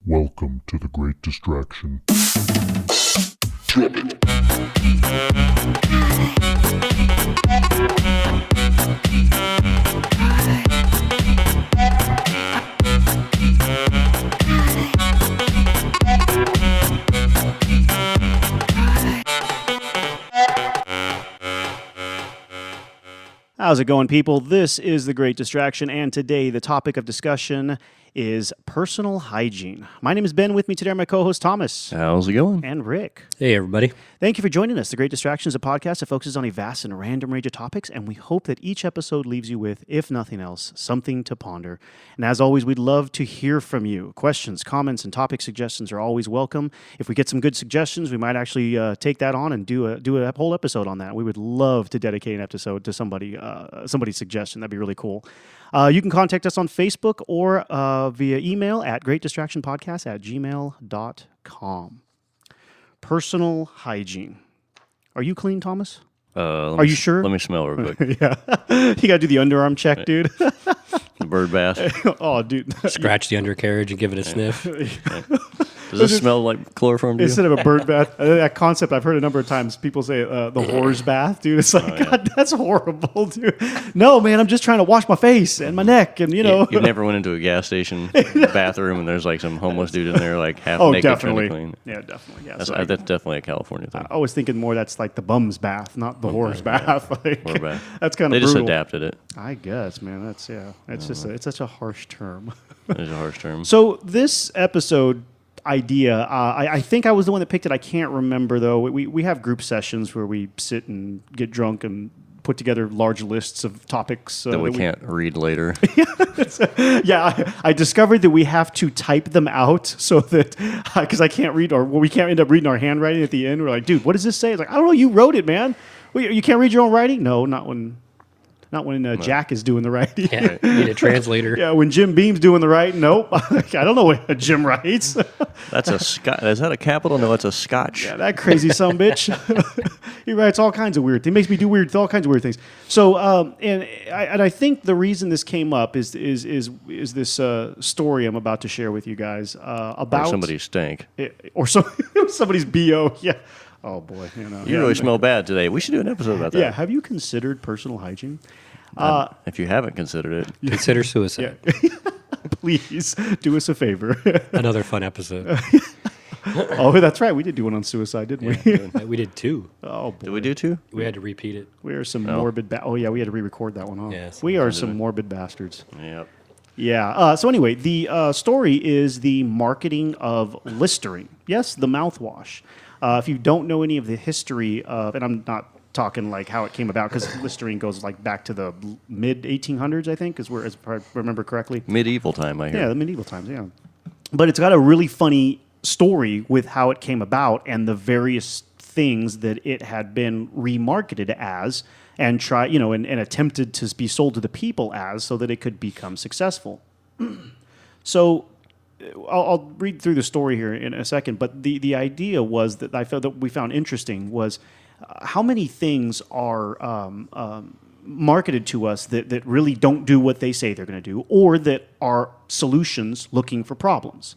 Welcome to the Great Distraction. How's it going, people? This is The Great Distraction, and today the topic of discussion is personal hygiene. My name is Ben. With me today are my co-host Thomas. How's it going? And Rick. Hey, everybody. Thank you for joining us. The Great Distraction is a podcast that focuses on a vast and random range of topics, and we hope that each episode leaves you with, if nothing else, something to ponder. And as always, we'd love to hear from you. Questions, comments, and topic suggestions are always welcome. If we get some good suggestions, we might actually take that on and do a whole episode on that. We would love to dedicate an episode to somebody's suggestion. That'd be really cool. You can contact us on Facebook or via email at greatdistractionpodcast@gmail.com. Personal hygiene. Are you clean, Thomas? Are you sure? Let me smell real quick. Yeah. You got to do the underarm check, dude. The bird bath. Oh, dude. Scratch the undercarriage and give it a sniff. Does this smell like chloroform to you? Instead of a bird bath, that concept I've heard a number of times. People say the whore's bath, dude. It's like, God, that's horrible, dude. No, man, I'm just trying to wash my face and my neck, and you know. You never went into a gas station bathroom and there's like some homeless dude in there like half naked definitely. trying to clean. Yeah, definitely. Yeah, That's definitely a California thing. I was thinking more that's like the bum's bath, not the whore's bath. Like, Whore bath. That's kind of They just brutal. adapted it. I guess, man. It's it's such a harsh term. It's a harsh term. So this episode idea, I think I was the one that picked it. I can't remember though. We have group sessions where we sit and get drunk and put together large lists of topics that we can't read later. Yeah, I discovered that we have to type them out so that because I can't read we can't end up reading our handwriting at the end. We're like, dude, what does this say? It's like, I don't know. You wrote it, man. Well, you can't read your own writing? No, not when Jack is doing the writing. Yeah, you need a translator. Yeah, when Jim Beam's doing the writing, nope. I don't know what Jim writes. That's a Scotch. Is that a capital? No, it's a Scotch. Yeah, that crazy son of a bitch. He writes all kinds of weird things. He makes me do all kinds of weird things. So, and I think the reason this came up is this story I'm about to share with you guys about Or somebody's stank. Somebody's BO. Yeah. Oh boy, You really smell bad today. We should do an episode about that. Yeah. Have you considered personal hygiene? If you haven't considered it, Consider suicide. Yeah. Please do us a favor. Another fun episode. Oh, that's right. We did do one on suicide, didn't we? We did two. Oh, boy. did we do two? We had to repeat it. We are some morbid. Oh, yeah. We had to re-record that one. Huh? Yes. We are some morbid bastards. Yep. Yeah. So anyway, the story is the marketing of Listerine. Yes, the mouthwash. If you don't know any of the history of, and I'm not talking like how it came about, because Listerine goes like back to the mid 1800s, I think, as if I remember correctly. Medieval time, I hear. Yeah, the medieval times. Yeah, but it's got a really funny story with how it came about and the various things that it had been remarketed as and attempted to be sold to the people as, so that it could become successful. So. I'll read through the story here in a second, but the idea was that I felt that we found interesting was how many things are marketed to us that really don't do what they say they're going to do, or that are solutions looking for problems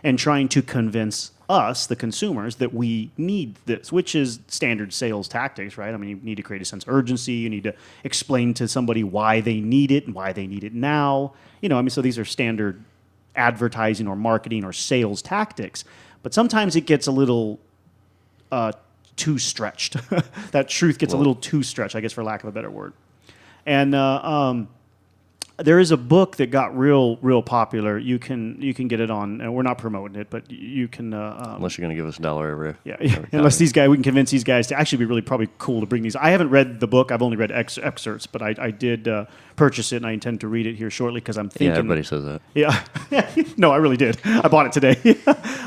and trying to convince us, the consumers, that we need this, which is standard sales tactics, right? I mean, you need to create a sense of urgency. You need to explain to somebody why they need it and why they need it now. So these are standard advertising or marketing or sales tactics, but sometimes it gets a little too stretched. That truth gets a little too stretched, I guess, for lack of a better word. And there is a book that got real popular. You can get it on, and we're not promoting it, but you can. Unless you're going to give us $1 every. Yeah. Unless we can convince these guys to actually be really probably cool to bring these. I haven't read the book. I've only read excerpts, but I did purchase it, and I intend to read it here shortly because I'm thinking. Yeah, everybody says that. Yeah. No, I really did. I bought it today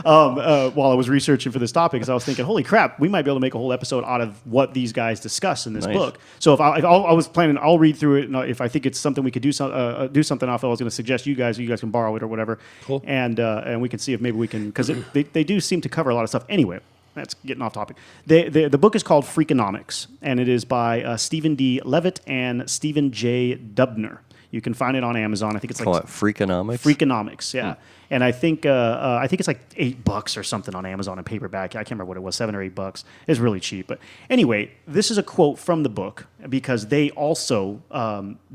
while I was researching for this topic, because I was thinking, holy crap, we might be able to make a whole episode out of what these guys discuss in this book. So if I was planning, I'll read through it, and if I think it's something we could do something off, I was going to suggest you guys can borrow it or whatever. Cool. And we can see if maybe we can, because they do seem to cover a lot of stuff. Anyway, that's getting off topic. The book is called Freakonomics, and it is by Stephen D. Levitt and Stephen J. Dubner. You can find it on Amazon. I think it's Call like it Freakonomics. Freakonomics, yeah. And I think it's like $8 or something on Amazon in paperback. I can't remember what it was, $7 or $8. It's really cheap. But anyway, this is a quote from the book because they also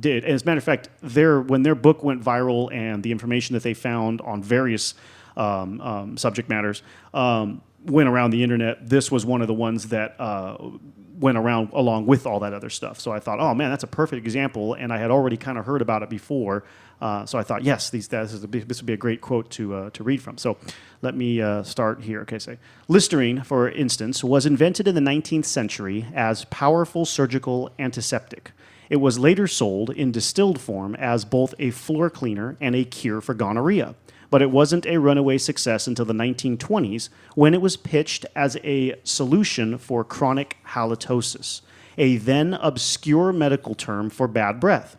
did. And as a matter of fact, when their book went viral and the information that they found on various subject matters went around the internet, this was one of the ones that went around along with all that other stuff. So I thought, oh man, that's a perfect example, and I had already kind of heard about it before. So I thought, yes, this would be a great quote to read from. So let me start here. Okay, say Listerine, for instance, was invented in the 19th century as powerful surgical antiseptic. It was later sold in distilled form as both a floor cleaner and a cure for gonorrhea. But it wasn't a runaway success until the 1920s when it was pitched as a solution for chronic halitosis, a then obscure medical term for bad breath.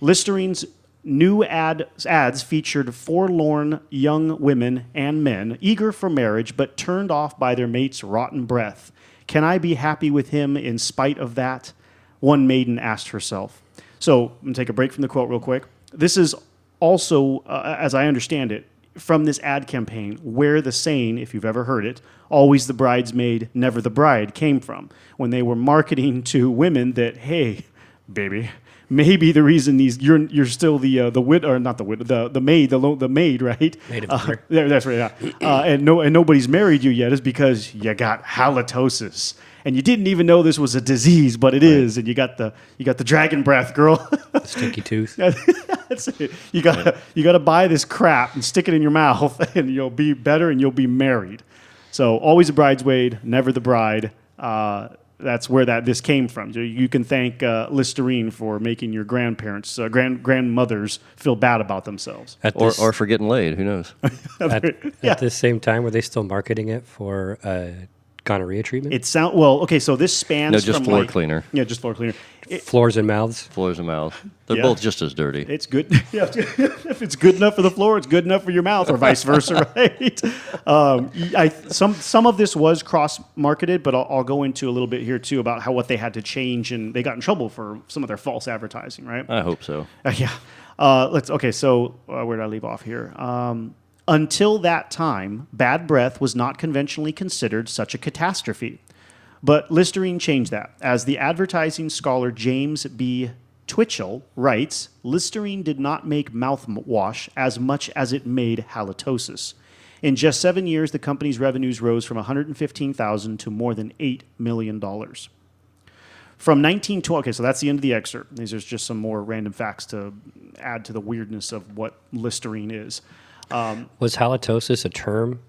Listerine's new ads featured forlorn young women and men eager for marriage but turned off by their mate's rotten breath. Can I be happy with him in spite of that? One maiden asked herself. So I'm going to take a break from the quote real quick. This is also, as I understand it, from this ad campaign where the saying, if you've ever heard it, always the bridesmaid, never the bride, came from. When they were marketing to women that, hey, baby, maybe the reason you're still the widow, or not the widow, the maid, the maid, right? Maid of honor. That's right. Yeah. And nobody's married you yet is because you got halitosis. And you didn't even know this was a disease, but it is. And you got the dragon breath, girl. Sticky tooth. That's it. You gotta buy this crap and stick it in your mouth, and you'll be better, and you'll be married. So always a bridesmaid, never the bride. That's where this came from. You can thank Listerine for making your grandparents, grandmothers feel bad about themselves, Or for getting laid. Who knows? At the same time, were they still marketing it for gonorrhea treatment? Okay. So this spans No, just from floor cleaner. Yeah, just floor cleaner. Floors and mouths? Floors and mouths. They're Yeah. both just as dirty. It's good. Yeah, if it's good enough for the floor, it's good enough for your mouth, or vice versa, right? Some of this was cross-marketed, but I'll go into a little bit here too about what they had to change, and they got in trouble for some of their false advertising, right? I hope so. Yeah. So where did I leave off here? Until that time, bad breath was not conventionally considered such a catastrophe. But Listerine changed that. As the advertising scholar James B. Twitchell writes, Listerine did not make mouthwash as much as it made halitosis. In just 7 years, the company's revenues rose from $115,000 to more than $8 million. From 1912, okay, so that's the end of the excerpt. These are just some more random facts to add to the weirdness of what Listerine is. Was halitosis a term?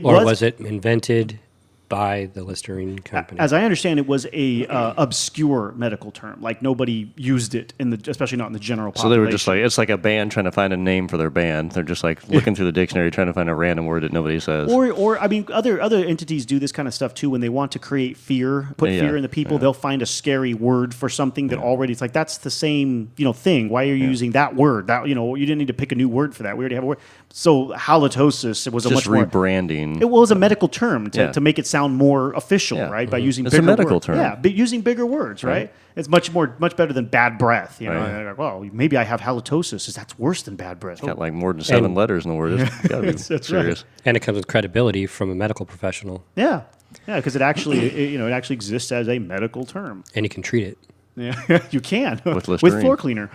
Or was it invented by the Listerine company? As I understand, it was a obscure medical term. Like nobody used it especially not in the general population. So they were just like, it's like a band trying to find a name for their band. They're just like looking through the dictionary trying to find a random word that nobody says. Or I mean, other entities do this kind of stuff too. When they want to create fear, fear in the people, they'll find a scary word for something that already it's like that's the same thing. Why are you using that word? That you didn't need to pick a new word for that. We already have a word. So halitosis, it was just a much more rebranding. It was a medical term to make it sound more official, right? By using It's bigger a medical words. term. Yeah, but using bigger words, right? It's much better than bad breath. Right. Like, well, maybe I have halitosis. That's worse than bad breath. Got like more than 7 letters in the word. It's gotta be That's serious. And it comes with credibility from a medical professional. Yeah, because it actually it actually exists as a medical term. And you can treat it. Yeah, you can With with Listerine. floor cleaner.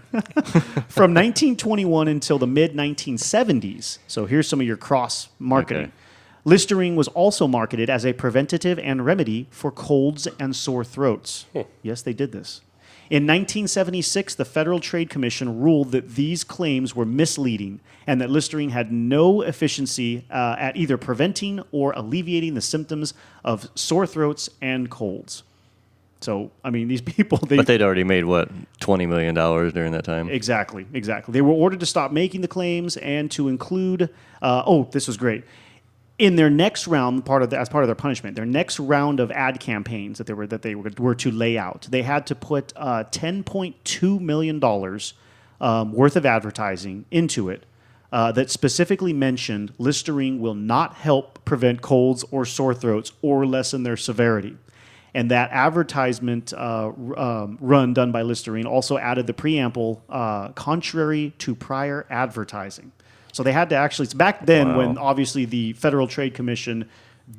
From 1921 until the mid 1970s. So here's some of your cross marketing. Okay. Listerine was also marketed as a preventative and remedy for colds and sore throats. Yes, they did this. In 1976, the Federal Trade Commission ruled that these claims were misleading and that Listerine had no efficiency at either preventing or alleviating the symptoms of sore throats and colds. So, I mean, these people... But they'd already made, what, $20 million during that time? Exactly. They were ordered to stop making the claims and to include... this was great. In their next round, as part of their punishment, their next round of ad campaigns that they were to lay out, they had to put $10.2 million worth of advertising into it that specifically mentioned Listerine will not help prevent colds or sore throats or lessen their severity. And that advertisement run done by Listerine also added the preamble, contrary to prior advertising. So they had to actually, it's back then when obviously the Federal Trade Commission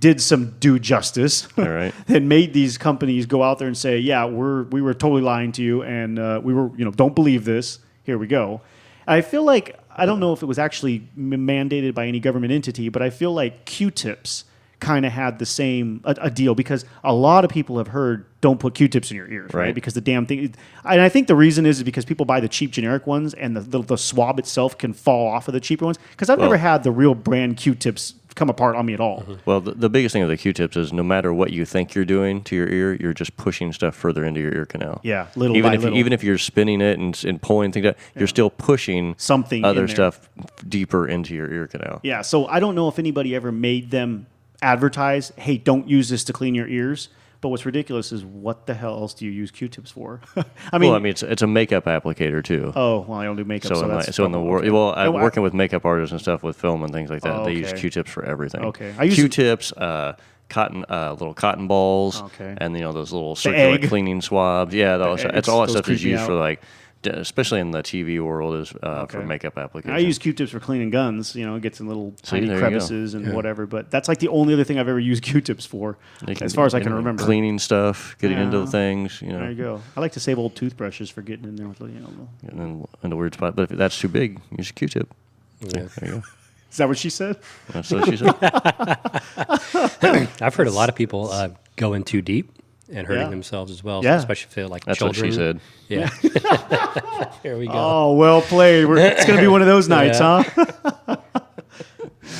did some due justice and made these companies go out there and say, yeah, we were totally lying to you, and we were, don't believe this. Here we go. I feel like, I don't know if it was actually mandated by any government entity, but I feel like Q-tips kind of had the same a deal, because a lot of people have heard don't put Q-tips in your ears, right? Because the damn thing, and I think the reason is because people buy the cheap generic ones, and the swab itself can fall off of the cheaper ones. Because I've never had the real brand Q-tips come apart on me at all. Well, the biggest thing with the Q-tips is no matter what you think you're doing to your ear, you're just pushing stuff further into your ear canal. Yeah, little by little. Even if you're spinning it and pulling things out, you're still pushing something other stuff deeper into your ear canal. Yeah, so I don't know if anybody ever made them advertise, hey, don't use this to clean your ears. But what's ridiculous is, what the hell else do you use Q-tips for? I mean, it's a makeup applicator too. Oh, well, I don't do makeup, so in the world, I'm working with makeup artists and stuff with film and things like that. They use Q-tips for everything. Okay, I use Q-tips, little cotton balls, and those little circular cleaning swabs. Yeah, that's all that stuff is used for especially in the TV world, is for makeup application. I use Q-tips for cleaning guns. It gets in little tiny crevices and whatever. But that's like the only other thing I've ever used Q-tips for, as far as I can remember. Cleaning stuff, getting into the things. There you go. I like to save old toothbrushes for getting in there with in the weird spot. But if that's too big, use a Q-tip. Yeah, there you go. Is that what she said? That's what she said. I've heard a lot of people go in too deep and hurting themselves as well, especially if they're like That's children. That's what she said. Yeah. Here we go. Oh, well played. It's going to be one of those nights, huh?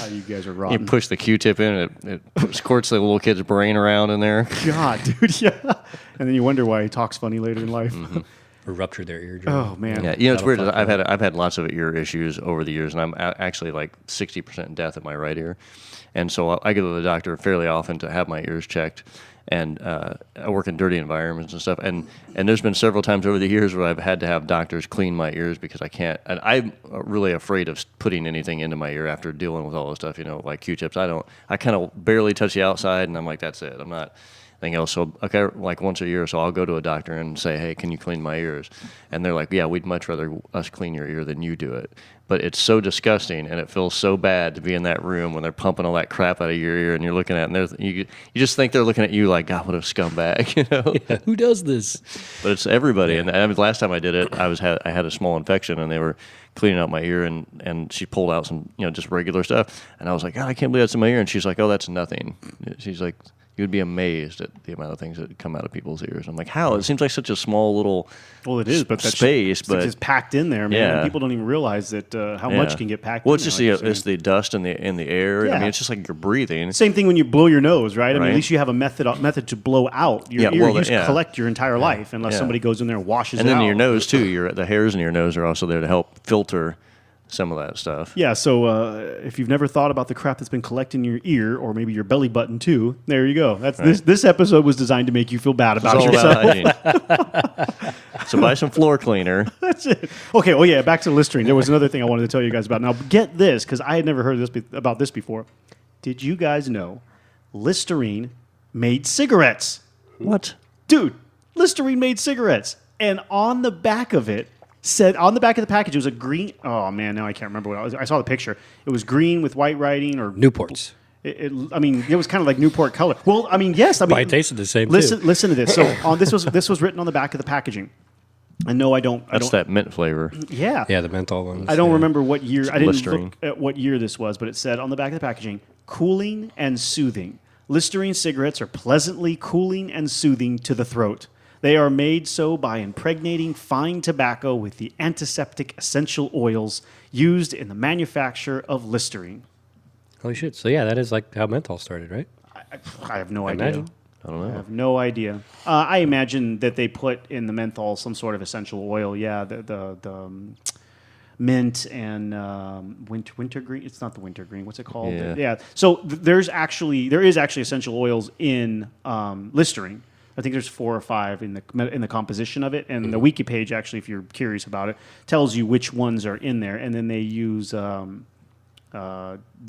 You guys are rotten. You push the Q-tip in, it squirts the little kid's brain around in there. God, dude, yeah. And then you wonder why he talks funny later in life. Or rupture their eardrum. Oh, man. Yeah, it's weird. I've had lots of ear issues over the years, and I'm actually like 60% deaf in my right ear. And so I go to the doctor fairly often to have my ears checked. And I work in dirty environments and stuff. And there's been several times over the years where I've had to have doctors clean my ears because I can't. And I'm really afraid of putting anything into my ear after dealing with all this stuff, like Q-tips. I kind of barely touch the outside, and I'm like, that's it. I'm not anything else. So, like once a year or so, I'll go to a doctor and say, hey, can you clean my ears? And they're like, yeah, we'd much rather us clean your ear than you do it. But it's so disgusting, and it feels so bad to be in that room when they're pumping all that crap out of your ear, and you're looking at it, and you just think they're looking at you like, God, what a scumbag, Yeah, who does this? But it's everybody. Yeah. And the last time I did it, I had a small infection, and they were cleaning out my ear, and she pulled out some, just regular stuff, and I was like, God, I can't believe that's in my ear, and she's like, oh, that's nothing. She's like, you would be amazed at the amount of things that come out of people's ears. I'm like, how? It seems like such a small little it is, but space, but it's just packed in there, man. Yeah. People don't even realize that how much can get packed. Well, it's just it's the dust in the air. Yeah. I mean, it's just like you're breathing. Same thing when you blow your nose, right? I mean, at least you have a method to blow out your ear. You just collect your entire life unless somebody goes in there and washes it out. And then your nose too. The hairs in your nose are also there to help filter some of that stuff. Yeah, so if you've never thought about the crap that's been collecting your ear, or maybe your belly button too, there you go. That's this episode was designed to make you feel bad about yourself. About so buy some floor cleaner. That's it. Okay, well, yeah, back to Listerine. There was another thing I wanted to tell you guys about. Now, get this, because I had never heard about this before. Did you guys know Listerine made cigarettes? What? Dude, Listerine made cigarettes. And on the back of it, on the back of the package, it was a green. Oh man, now I can't remember what it was. I saw the picture. It was green with white writing, or Newports. It was kind of like Newport color. Well, I mean, yes. I mean, it tasted the same. Listen to this. So this was written on the back of the packaging. And no, I don't. That's that mint flavor. Yeah. Yeah, the menthol ones. I don't remember what year. I didn't look at what year this was, but it said on the back of the packaging, cooling and soothing. Listerine cigarettes are pleasantly cooling and soothing to the throat. They are made so by impregnating fine tobacco with the antiseptic essential oils used in the manufacture of Listerine. Holy shit. So, yeah, that is like how menthol started, right? I have no idea. Imagine. I don't know. I have no idea. I imagine that they put in the menthol some sort of essential oil. Yeah, the mint and wintergreen. It's not the wintergreen. What's it called? Yeah. So there is actually essential oils in Listerine. I think there's 4 or 5 in the composition of it, and the wiki page, actually, if you're curious about it, tells you which ones are in there, and then they use the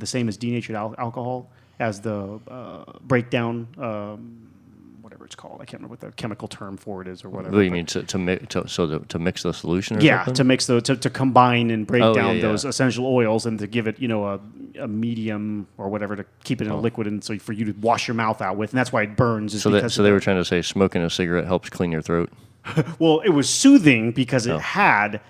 same as denatured alcohol as the breakdown. whatever it's called. I can't remember what the chemical term for it is or whatever. What do you mean to mix the solution? Or yeah, something? to mix to combine and break down yeah. those essential oils and to give it a medium or whatever to keep it in a liquid and so for you to wash your mouth out with, and that's why it burns. So they were trying to say smoking a cigarette helps clean your throat. Well, it was soothing because it had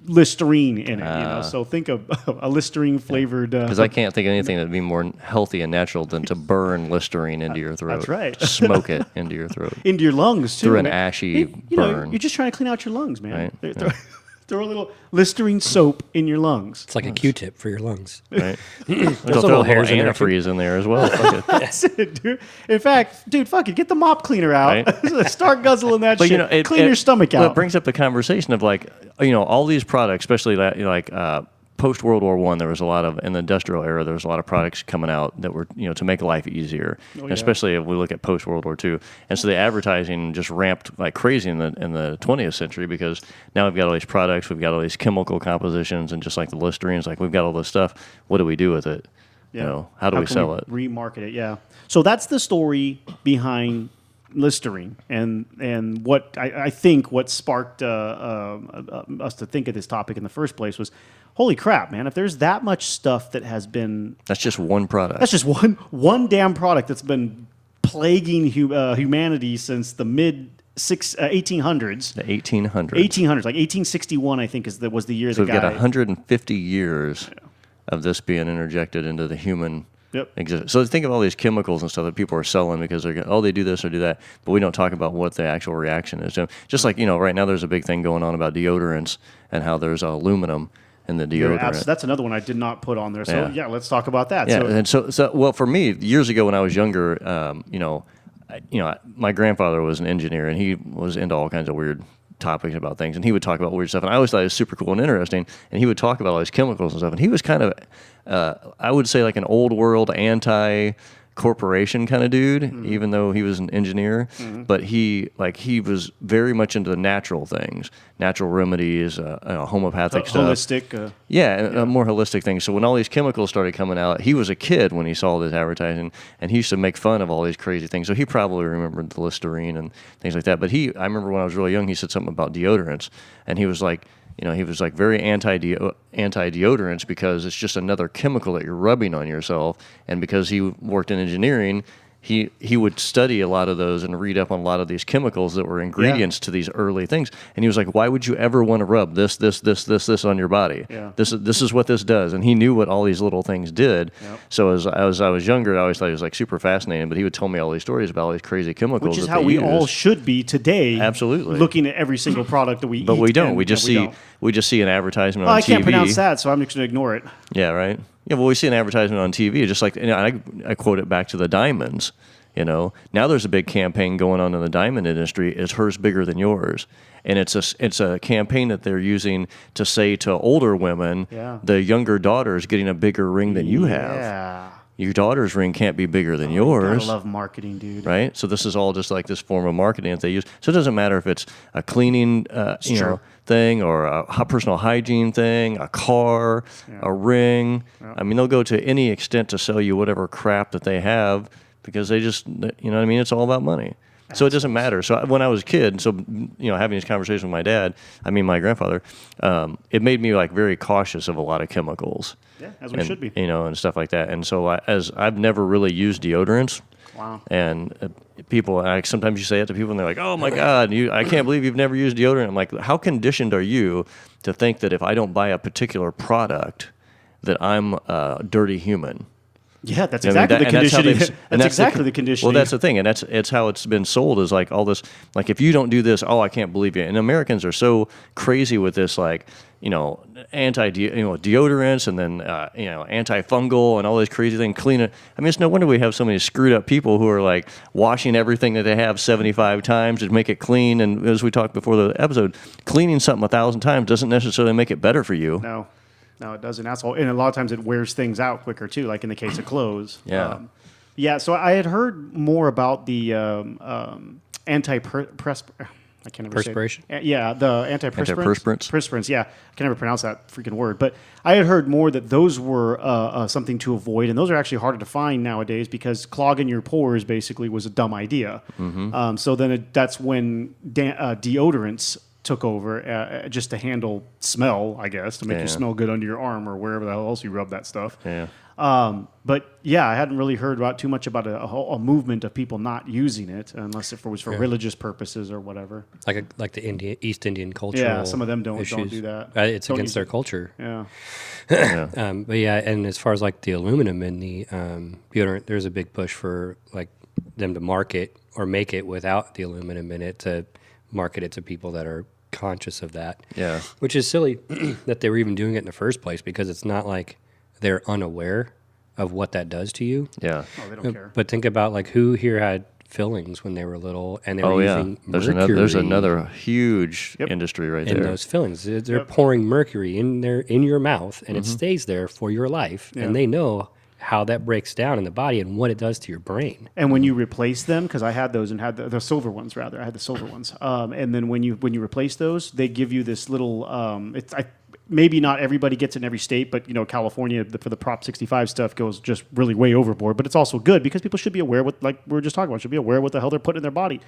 Listerine in it, So think of a Listerine flavored. Because I can't think of anything that'd be more healthy and natural than to burn Listerine into your throat. That's right. Smoke it into your throat. Into your lungs too. Through an ashy burn. You're just trying to clean out your lungs, man. Right. Throw a little Listerine soap in your lungs. It's like a Q-tip for your lungs. Right. There's Throw a little antifreeze in there as well. Fuck it. That's it, dude. In fact, dude, fuck it. Get the mop cleaner out. Right. Start guzzling that shit. Clean your stomach out. Well, it brings up the conversation of all these products, especially post World War I, there was a lot of, in the industrial era, there was a lot of products coming out that were, to make life easier, especially if we look at post World War II. And so the advertising just ramped like crazy in the 20th century because now we've got all these products, we've got all these chemical compositions, and just like the Listerines, like we've got all this stuff. What do we do with it? Yeah. How do we sell it? Remarket it, yeah. So that's the story behind Listerine, and what I think what sparked us to think of this topic in the first place was, holy crap, man! If there's that much stuff that has been, that's just one product. That's just one damn product that's been plaguing humanity since the mid 1800s. The 1800s. 1800s, like 1861, I think was the year. So we've got 150 years of this being interjected into the human. Yep. So think of all these chemicals and stuff that people are selling because they're they do this or do that, but we don't talk about what the actual reaction is. Just like right now, there's a big thing going on about deodorants and how there's aluminum in the deodorant. That's another one I did not put on there. So let's talk about that. Yeah, and so well for me, years ago when I was younger, my grandfather was an engineer and he was into all kinds of weird topics about things, and he would talk about weird stuff, and I always thought it was super cool and interesting, and he would talk about all these chemicals and stuff, and he was kind of I would say like an old world anti-corporation kind of dude, even though he was an engineer, but he was very much into the natural things, natural remedies, homeopathic stuff. Holistic. More holistic things. So when all these chemicals started coming out, he was a kid when he saw this advertising, and he used to make fun of all these crazy things. So he probably remembered the Listerine and things like that. But I remember when I was really young, he said something about deodorants, and he was like, very anti-deodorants because it's just another chemical that you're rubbing on yourself. And because he worked in engineering, he would study a lot of those and read up on a lot of these chemicals that were ingredients to these early things. And he was like, why would you ever want to rub this on your body? Yeah. This is what this does. And he knew what all these little things did. Yep. So as I was younger, I always thought it was like super fascinating, but he would tell me all these stories about all these crazy chemicals. Which is how we all should be today. Absolutely. Looking at every single product that we eat. But we don't. We just see an advertisement on TV. I can't pronounce that, so I'm just going to ignore it. Yeah, right. Yeah, well, we see an advertisement on TV, just like I quote it back to the diamonds. Now there's a big campaign going on in the diamond industry. Is hers bigger than yours? And it's a campaign that they're using to say to older women, the younger daughter is getting a bigger ring than you have. Yeah. Your daughter's ring can't be bigger than yours. I love marketing, dude. Right? So this is all just like this form of marketing that they use. So it doesn't matter if it's a cleaning thing or a personal hygiene thing, a car, a ring. Yeah. I mean, they'll go to any extent to sell you whatever crap that they have because they just, it's all about money. So it doesn't matter. So when I was a kid, having these conversations with my grandfather, it made me like very cautious of a lot of chemicals. Yeah, as we should be. And stuff like that. And so as I've never really used deodorants. Wow. And people, sometimes you say it to people and they're like, oh my God, I can't believe you've never used deodorant. I'm like, how conditioned are you to think that if I don't buy a particular product that I'm a dirty human? Yeah, that's exactly the conditioning. That's exactly the conditioning. Well, that's the thing, and it's how it's been sold is like all this, like if you don't do this, I can't believe you. And Americans are so crazy with this, like deodorants and then antifungal and all this crazy thing. Clean it. I mean, it's no wonder we have so many screwed up people who are like washing everything that they have 75 times to make it clean. And as we talked before the episode, cleaning something 1,000 times doesn't necessarily make it better for you. No, it doesn't. And a lot of times it wears things out quicker too, like in the case of clothes. Yeah. So I had heard more about the I can't ever Perspiration? say it. Yeah, the antiperspirants. Antiperspirants? Perspirants, yeah. I can never pronounce that freaking word. But I had heard more that those were something to avoid, and those are actually harder to find nowadays because clogging your pores basically was a dumb idea. So then that's when deodorants took over just to handle smell, I guess, to make you smell good under your arm or wherever the hell else you rub that stuff. Yeah. But yeah, I hadn't really heard too much about a movement of people not using it, unless it was for religious purposes or whatever. Like the East Indian culture. Yeah, some of them don't do that. It's against their culture. Yeah. But yeah, and as far as like the aluminum in the deodorant, there's a big push for like them to market or make it without the aluminum in it to market it to people that are conscious of that. Yeah. Which is silly that they were even doing it in the first place because it's not like they're unaware of what that does to you. Yeah. Oh, they don't care. But think about like who here had fillings when they were little and they were using mercury. There's another huge industry right there. In those fillings. They're pouring mercury in your mouth and it stays there for your life. Yeah. And they know how that breaks down in the body and what it does to your brain. And when you replace them, because I had those and had the silver ones rather, I had the silver ones. And then when you replace those, they give you this little. Maybe not everybody gets it in every state, but California for the Prop 65 stuff goes just really way overboard. But it's also good because people should be aware like we were just talking about, should be aware what the hell they're putting in their body.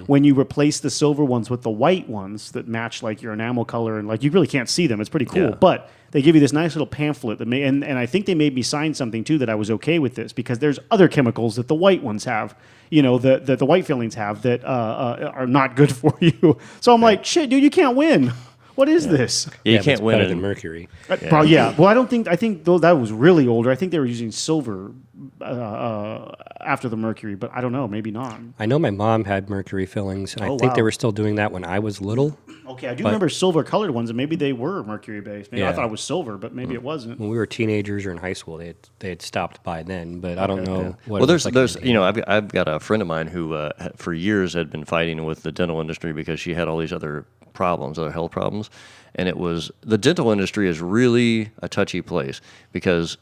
When you replace the silver ones with the white ones that match like your enamel color and like you really can't see them, it's pretty cool. Yeah. But they give you this nice little pamphlet that and I think they made me sign something too that I was okay with this because there's other chemicals that the white ones have, that the white fillings have that are not good for you. So I'm like, shit, dude, you can't win. What is this? Yeah, you can't win better it than mercury. Well, I think though that was really older. I think they were using silver after the mercury, but I don't know, maybe not. I know my mom had mercury fillings, and I think they were still doing that when I was little. Okay, I do remember silver colored ones, and maybe they were mercury based. Maybe I Yeah. thought it was silver, but maybe it wasn't. When we were teenagers or in high school, they had stopped by then, but I don't know what. Well, it was there's like I've got a friend of mine who for years had been fighting with the dental industry because she had all these other health problems. And it was the dental industry is really a touchy place because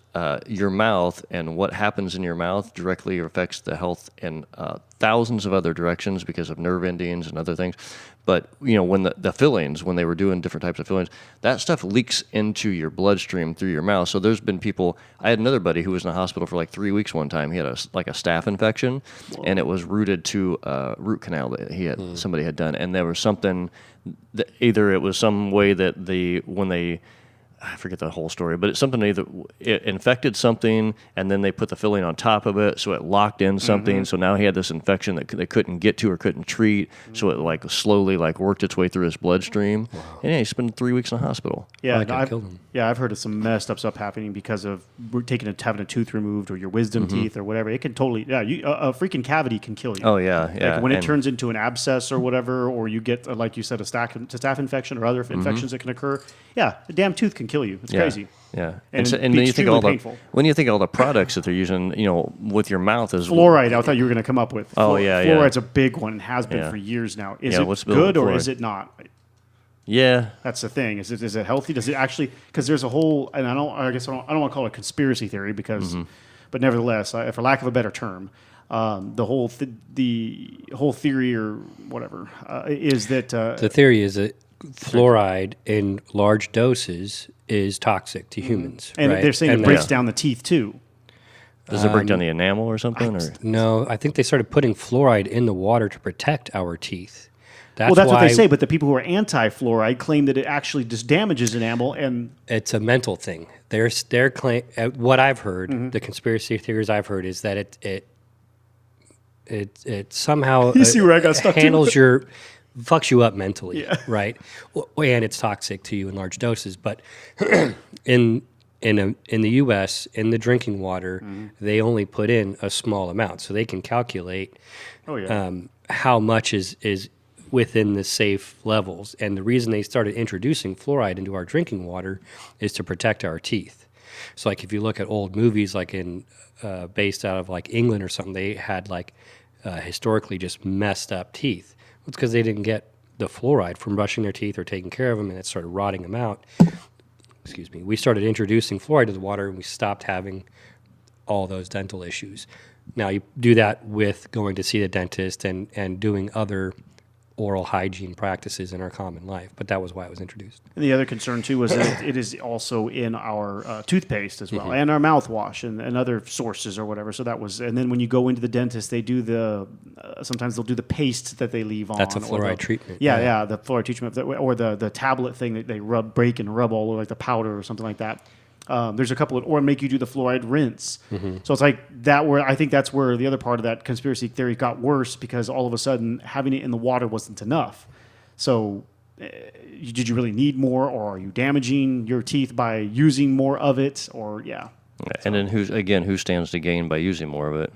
your mouth and what happens in your mouth directly affects the health in thousands of other directions because of nerve endings and other things. But when the fillings, when they were doing different types of fillings, that stuff leaks into your bloodstream through your mouth. So there's been people. I had another buddy who was in the hospital for like 3 weeks one time. He had a staph infection, and it was rooted to a root canal that somebody had done, and there was something. Either it was some way that I forget the whole story, but it's something either it infected something and then they put the filling on top of it, so it locked in something. So now he had this infection that they couldn't get to or couldn't treat, so it like slowly like worked its way through his bloodstream. And yeah, he spent 3 weeks in the hospital. Yeah, killed him. I've heard of some messed up stuff happening because of having a tooth removed or your wisdom teeth or whatever. It can totally a freaking cavity can kill you. Oh yeah, yeah. Like when it turns into an abscess or whatever, or you get like you said a staph infection or other infections that can occur. Yeah, a damn tooth can kill you. It's crazy. Yeah, And then it's you think all painful. when you think all the products that they're using, with your mouth is Fluoride, I thought you were going to come up with. Fluoride's yeah. a big one and has been for years now. Is what's it the bill good with or fluoride? is it not? Yeah. That's the thing. Is it healthy? Does it actually? Because there's a whole, and I don't want to call it a conspiracy theory because, but nevertheless, for lack of a better term, the whole theory or whatever is that the theory is that fluoride in large doses is toxic to humans, and right? they're saying it breaks down the teeth too. Does it break down the enamel or something? No, I think they started putting fluoride in the water to protect our teeth. That's what they say, but the people who are anti-fluoride claim that it actually just damages enamel, and it's a mental thing. Their claim, what I've heard, the conspiracy theories I've heard is that it somehow You see where I got stuck to? Fucks you up mentally, right? And it's toxic to you in large doses. But in the U.S., in the drinking water, they only put in a small amount, so they can calculate how much is within the safe levels. And the reason they started introducing fluoride into our drinking water is to protect our teeth. So, like if you look at old movies, like based out of like England or something, they had like historically just messed up teeth. It's because they didn't get the fluoride from brushing their teeth or taking care of them, and it started rotting them out. Excuse me. We started introducing fluoride to the water, and we stopped having all those dental issues. Now, you do that with going to see the dentist and doing other oral hygiene practices in our common life. But that was why it was introduced. And the other concern too was that it is also in our toothpaste as well, and our mouthwash and other sources or whatever. So that was, and then when you go into the dentist, they do sometimes they'll do the paste that they leave on. That's a fluoride treatment. Yeah, the fluoride treatment, or the tablet thing that they break and rub all over, like the powder or something like that. There's a couple or make you do the fluoride rinse. So it's like that where I think that's where the other part of that conspiracy theory got worse, because all of a sudden having it in the water wasn't enough. So did you really need more, or are you damaging your teeth by using more of it? Or And then who stands to gain by using more of it?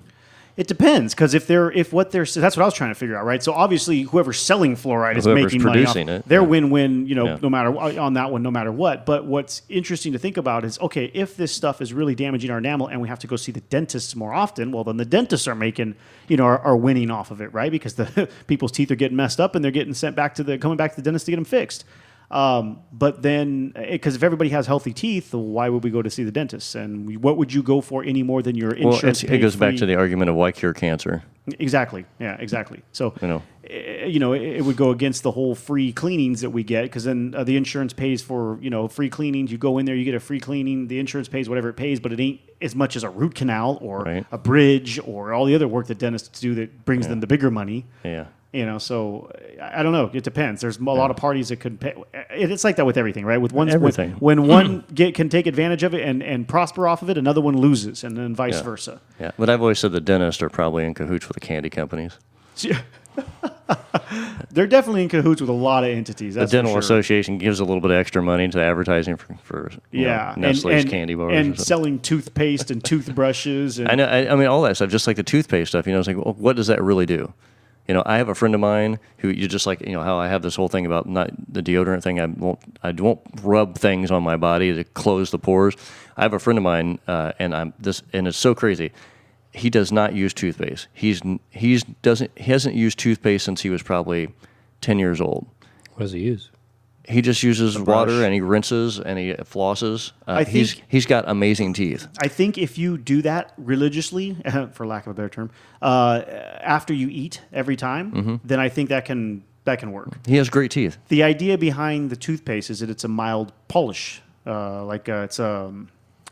It depends, because that's what I was trying to figure out, right? So obviously, whoever's selling fluoride is making money off producing it. They're win-win, no matter on that one, no matter what. But what's interesting to think about is, okay, if this stuff is really damaging our enamel and we have to go see the dentists more often, well, then the dentists are making, are winning off of it, right? Because the people's teeth are getting messed up and they're getting coming back to the dentist to get them fixed. But then, because if everybody has healthy teeth, why would we go to see the dentist? And what would you go for any more than your insurance? It goes back to the argument of why cure cancer. Exactly. Yeah, exactly. So, it would go against the whole free cleanings that we get, because then the insurance pays for, free cleanings. You go in there, you get a free cleaning. The insurance pays whatever it pays, but it ain't as much as a root canal or a bridge or all the other work that dentists do that brings them the bigger money. Yeah. So I don't know. It depends. There's a lot of parties that could pay. It's like that with everything, right? With everything. When one can take advantage of it and prosper off of it, another one loses, and then vice versa. Yeah, but I've always said the dentists are probably in cahoots with the candy companies. They're definitely in cahoots with a lot of entities. That's the Dental for sure. Association gives a little bit of extra money to advertising for Nestle's candy bars and selling toothpaste and toothbrushes. And I know. I mean, all that stuff, just like the toothpaste stuff. It's like, well, what does that really do? I have a friend of mine who you just like, how I have this whole thing about not the deodorant thing. I won't rub things on my body to close the pores. I have a friend of mine, and it's so crazy. He does not use toothpaste. He hasn't used toothpaste since he was probably 10 years old. What does he use? He just uses water, and he rinses, and he flosses. He's got amazing teeth. I think if you do that religiously, for lack of a better term, after you eat every time, then I think that can work. He has great teeth. The idea behind the toothpaste is that it's a mild polish,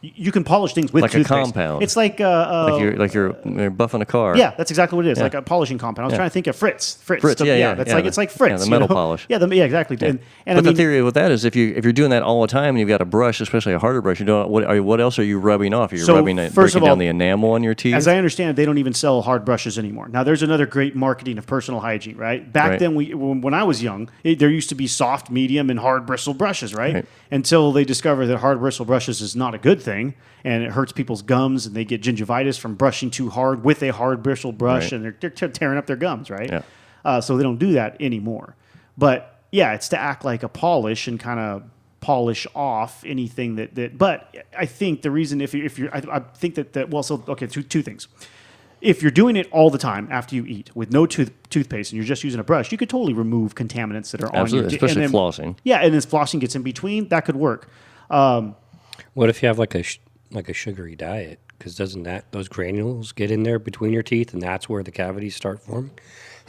you can polish things with like toothpaste. a compound. It's like you're buffing a car. Yeah, that's exactly what it is. Like a polishing compound. I was trying to think of Fritz. It's like Fritz. Yeah, the metal polish. Yeah, exactly. Yeah. And the theory with that is if you're doing that all the time and you've got a brush, especially a harder brush, what else are you rubbing off? Are you breaking down the enamel on your teeth? As I understand it, they don't even sell hard brushes anymore. Now, there's another great marketing of personal hygiene, right? Back then, when I was young, there used to be soft, medium, and hard bristle brushes, right? Until they discovered that hard bristle brushes is not a good thing, and it hurts people's gums, and they get gingivitis from brushing too hard with a hard bristle brush, and they're tearing up their gums, right? Yeah. So they don't do that anymore. But yeah, it's to act like a polish and kind of polish off anything that. But I think the reason I think that two things. If you're doing it all the time after you eat with no toothpaste and you're just using a brush, you could totally remove contaminants that are on your teeth. Especially flossing. Yeah, and then flossing gets in between. That could work. What if you have like a sugary diet? Because doesn't those granules get in there between your teeth, and that's where the cavities start forming?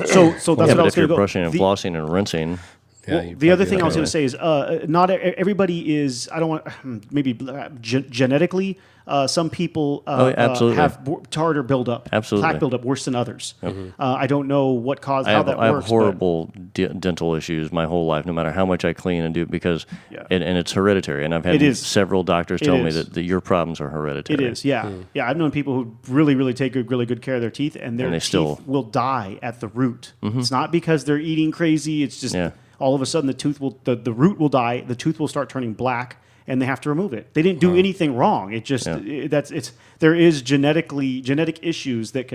So that's what I was if you're going to go. brushing and flossing and rinsing. Well, the other thing I was going to say is not everybody is, I don't want, maybe genetically, some people have tartar buildup, plaque buildup worse than others. I don't know what caused how that works. I have horrible dental issues my whole life, no matter how much I clean and do, because and it's hereditary. And I've had several doctors tell me that your problems are hereditary. It is, yeah. Yeah, I've known people who really take really good care of their teeth, and their teeth will die at the root. It's not because they're eating crazy. It's just... all of a sudden, the root will die, the tooth will start turning black, and they have to remove it. They didn't do anything wrong. It just there is genetic issues that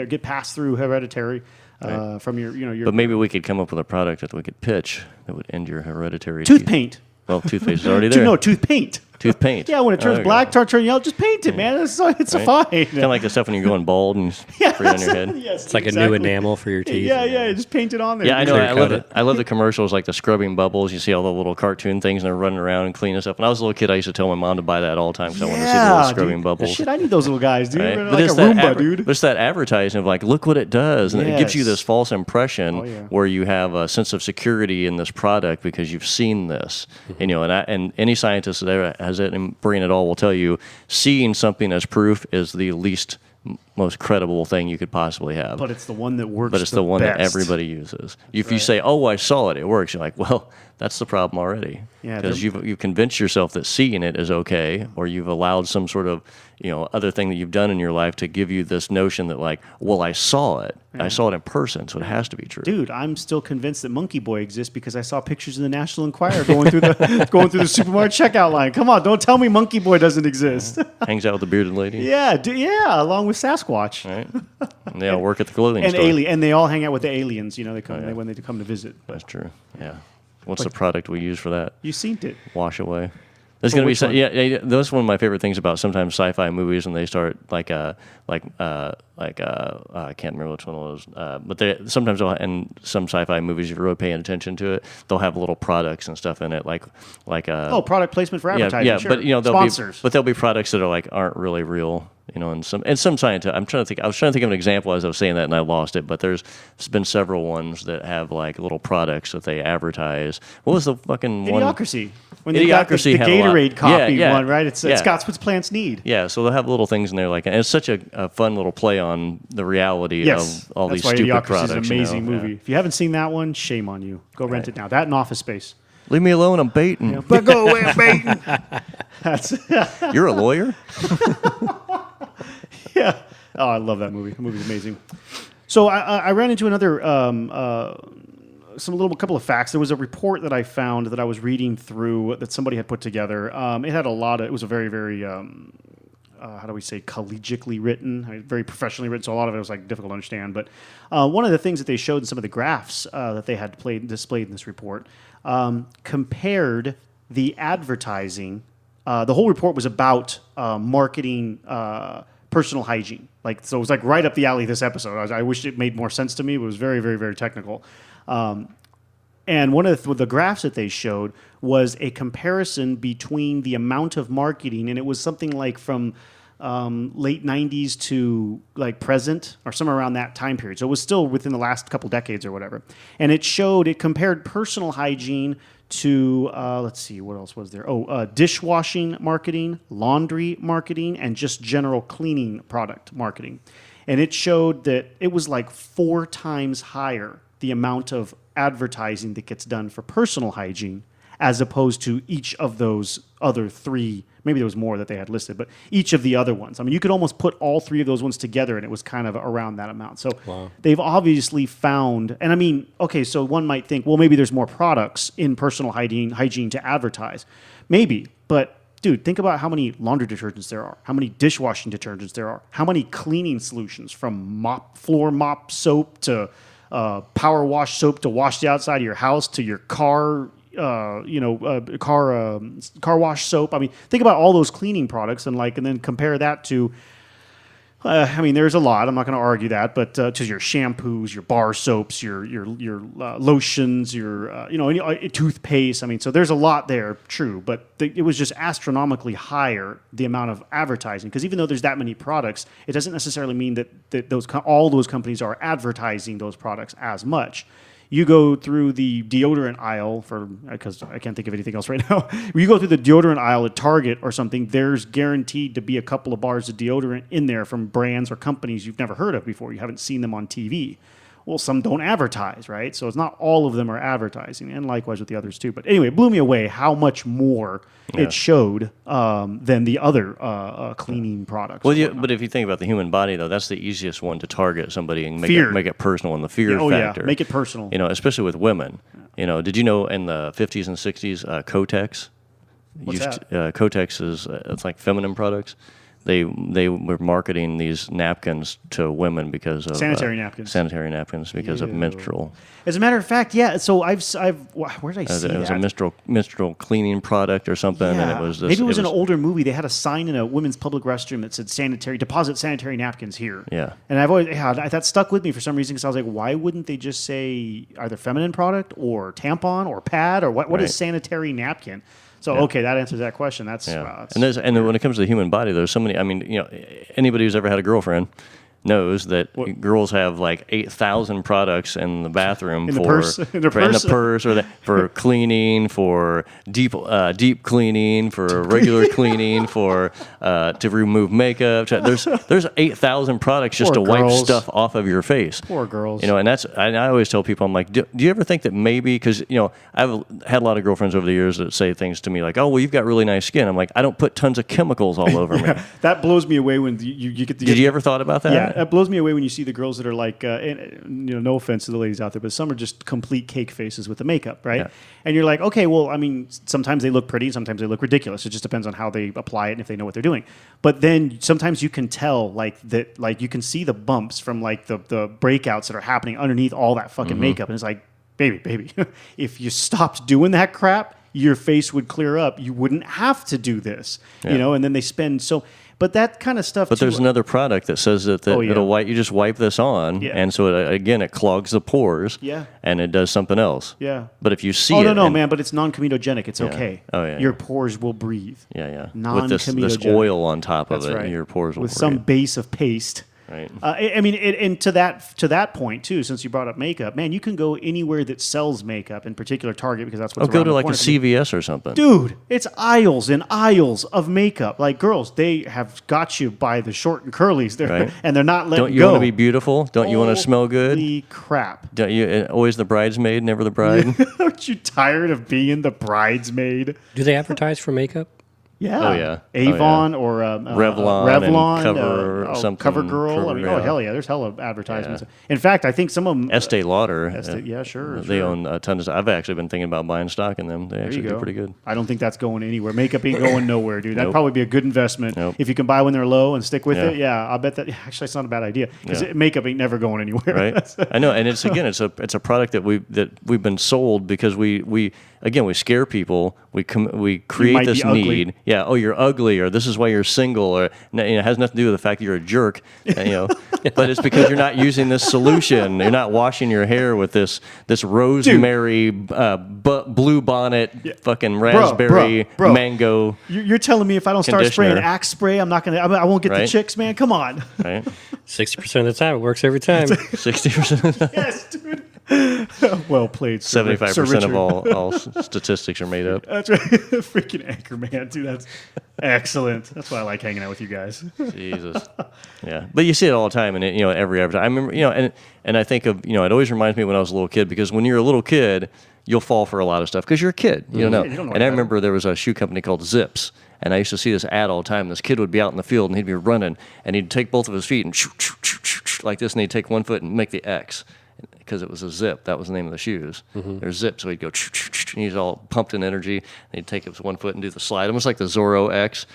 get passed through hereditary from your. But maybe we could come up with a product that we could pitch that would end your hereditary tooth paint. Well, toothpaste is already there. No, tooth paint. Tooth paint. Yeah, when it turns black, turn yellow, just paint it, man. It's fine. Kind of like the stuff when you're going bald and you spray it on your head. Yes, It's like a new enamel for your teeth. Yeah, just paint it on there. Yeah, I know. Clear I coat love it. it. I love the commercials, like the scrubbing bubbles. You see all the little cartoon things, and they're running around and cleaning stuff. When I was a little kid, I used to tell my mom to buy that all the time because I wanted to see the little scrubbing dude. bubbles. Shit, I need those little guys, dude. Right? They're But like a it's that Roomba, dude. But it's that advertising of like, look what it does, and it gives you Yes. this false impression yeah. where you have a sense of security in this product because you've seen this. And, and any scientist that ever has it in brain at all will tell you, seeing something as proof is the least most credible thing you could possibly have. But it's the one that works. But it's the one that best. everybody uses. If you say, "Oh, I saw it, it works," you're like, "Well, that's the problem already." Yeah, because you've convinced yourself that seeing it is okay, or you've allowed some sort of other thing that you've done in your life to give you this notion that like, "Well, I saw it. I saw it in person, so it has to be true." Dude, I'm still convinced that Monkey Boy exists because I saw pictures in the National Enquirer going through the supermarket checkout line. Come on, don't tell me Monkey Boy doesn't exist. Hangs out with the bearded lady. Yeah, along with Sasquatch. Right. And they all work at the clothing And store. and they all hang out with the aliens. They come when they come to visit. That's true. Yeah. What's the product we use for that? You seen it? Wash away. There's For going to be which one? yeah. That's one of my favorite things about sometimes sci-fi movies when they start I can't remember which one it was, but sometimes in some sci-fi movies, if you're really paying attention to it, they'll have little products and stuff in it, Product placement for advertising. yeah, sure. but Sponsors. there'll be products that are aren't really real. And some scientists. I was trying to think of an example as I was saying that, and I lost it. But there's been several ones that have little products that they advertise. What was the fucking one? Idiocracy. When they got the had a lot. Gatorade copy Yeah. one, right? It's got what plants need. Yeah, so they'll have little things in there and it's such a fun little play on the reality Yes, of all that's these why stupid Idiocracy products. is an amazing Yeah. movie. If you haven't seen that one, shame on you. Go rent it now. That and Office Space. Leave me alone, I'm baiting. But go away, I'm baiting. That's You're a lawyer? yeah. Oh, I love that movie. The movie's amazing. So I ran into another couple of facts. There was a report that I found that I was reading through that somebody had put together. It had it was a very, very how do we say, collegiately written, very professionally written. So a lot of it was difficult to understand. But one of the things that they showed in some of the graphs that they had displayed in this report compared the advertising. The whole report was about marketing personal hygiene. So it was right up the alley this episode. I wish it made more sense to me. It was very, very, very technical. And one of the graphs that they showed was a comparison between the amount of marketing, and it was something from late 90s to present, or somewhere around that time period. So it was still within the last couple decades or whatever. And it compared personal hygiene to, let's see, what else was there? Dishwashing marketing, laundry marketing, and just general cleaning product marketing. And it showed that it was 4 times higher, the amount of advertising that gets done for personal hygiene as opposed to each of those other 3. Maybe there was more that they had listed, but each of the other ones. I mean, you could almost put all 3 of those ones together, and it was kind of around that amount. So They've obviously found, and I mean, okay, so one might think, well, maybe there's more products in personal hygiene to advertise. Maybe, but dude, think about how many laundry detergents there are, how many dishwashing detergents there are, how many cleaning solutions, from floor mop soap to power wash soap to wash the outside of your house to your car, car wash soap. I mean, think about all those cleaning products and then compare that to. I mean, there's a lot. I'm not going to argue that, but to your shampoos, your bar soaps, your lotions, your any toothpaste. I mean, so there's a lot there, true, but it was just astronomically higher, the amount of advertising. Because even though there's that many products, it doesn't necessarily mean that all those companies are advertising those products as much. You go through the deodorant aisle because I can't think of anything else right now. When you go through the deodorant aisle at Target or something, there's guaranteed to be a couple of bars of deodorant in there from brands or companies you've never heard of before. You haven't seen them on TV. Well, some don't advertise, right? So it's not all of them are advertising, and likewise with the others too. But anyway, it blew me away how much more it showed than the other cleaning products. Well, but if you think about the human body, though, that's the easiest one to target somebody and make it personal, and the fear factor. Yeah, make it personal. Especially with women. Did you know in the 50s and 60s, Kotex? What's that? Kotex it's like feminine products. they were marketing these napkins to women because of Sanitary napkins because of menstrual. As a matter of fact, yeah. So I've where did I see that? It was a menstrual cleaning product or something, and it was this, maybe it was an older movie. They had a sign in a women's public restroom that said deposit sanitary napkins here. Yeah. And I've always that stuck with me for some reason because I was like, why wouldn't they just say either feminine product or tampon or pad or what is sanitary napkin? So okay, that answers that question. That's and when it comes to the human body, there's so many. I mean, anybody who's ever had a girlfriend knows that girls have like 8,000 products in the bathroom in the purse, or for cleaning, for deep cleaning, for regular cleaning, for to remove makeup. There's 8,000 products just to wipe stuff off of your face. Poor girls. And I always tell people, I'm like, do you ever think that maybe, because I've had a lot of girlfriends over the years that say things to me like, oh well, you've got really nice skin. I'm like, I don't put tons of chemicals all over me. That blows me away when you get the. Did you ever thought about that? Yeah. It blows me away when you see the girls that are like, no offense to the ladies out there, but some are just complete cake faces with the makeup, right? Yeah. And you're like, okay, well, I mean, sometimes they look pretty, sometimes they look ridiculous. It just depends on how they apply it and if they know what they're doing. But then sometimes you can tell, like you can see the bumps from like the breakouts that are happening underneath all that fucking makeup, and it's like, baby, if you stopped doing that crap, your face would clear up. You wouldn't have to do this, And then they spend so. But that kind of stuff. But there's another product that says that it'll wipe. You just wipe this on, and so it clogs the pores. Yeah. And it does something else. Yeah. But if you see man. But it's non-comedogenic. It's okay. Oh yeah. Your pores will breathe. Yeah. Non-comedogenic. With this oil on top of right. your pores will with breathe. some base of paste. Right. I mean, and to that point too. Since you brought up makeup, man, you can go anywhere that sells makeup, in particular Target, because that's what's around go to the like a corner. CVS or something, dude. It's aisles and aisles of makeup. Like girls, they have got you by the short and curlies, and they're not letting go. Don't you want to be beautiful? Don't you want to smell good? Holy crap! Don't you always the bridesmaid, never the bride? Aren't you tired of being the bridesmaid? Do they advertise for makeup? Yeah. Oh yeah. Avon or Revlon, and Cover something. CoverGirl. Hell yeah. There's hella advertisements. Yeah. In fact, I think some of them. Estee Lauder. Sure. They own a ton of. I've actually been thinking about buying stock in them. They actually do pretty good. I don't think that's going anywhere. Makeup ain't going nowhere, dude. That'd probably be a good investment if you can buy when they're low and stick with it. Yeah, I bet that. Actually, it's not a bad idea because makeup ain't never going anywhere. Right. I know, and it's a product that we've been sold because we scare people. We create this need. Yeah. Oh, you're ugly, or this is why you're single, or it has nothing to do with the fact that you're a jerk. But it's because you're not using this solution. You're not washing your hair with this rosemary, blue bonnet, fucking raspberry, mango. You're telling me if I don't start spraying Axe spray, I won't get the chicks, man. Come on. Right. 60% of the time, it works every time. 60% of the time. Yes, dude. Well played. 75% of all statistics are made up. That's right. Freaking Anchorman, dude. That's excellent. That's why I like hanging out with you guys. Jesus. Yeah, but you see it all the time, and every advertisement. I remember, and I think of, it always reminds me when I was a little kid, because when you're a little kid, you'll fall for a lot of stuff because you're a kid. You don't know. And I remember there was a shoe company called Zips. And I used to see this ad all the time. This kid would be out in the field, and he'd be running, and he'd take both of his feet and like this, and he'd take one foot and make the X, because it was a zip. That was the name of the shoes. They're zipped, so he'd go, and he's all pumped in energy, and he'd take his one foot and do the slide, almost like the Zorro X,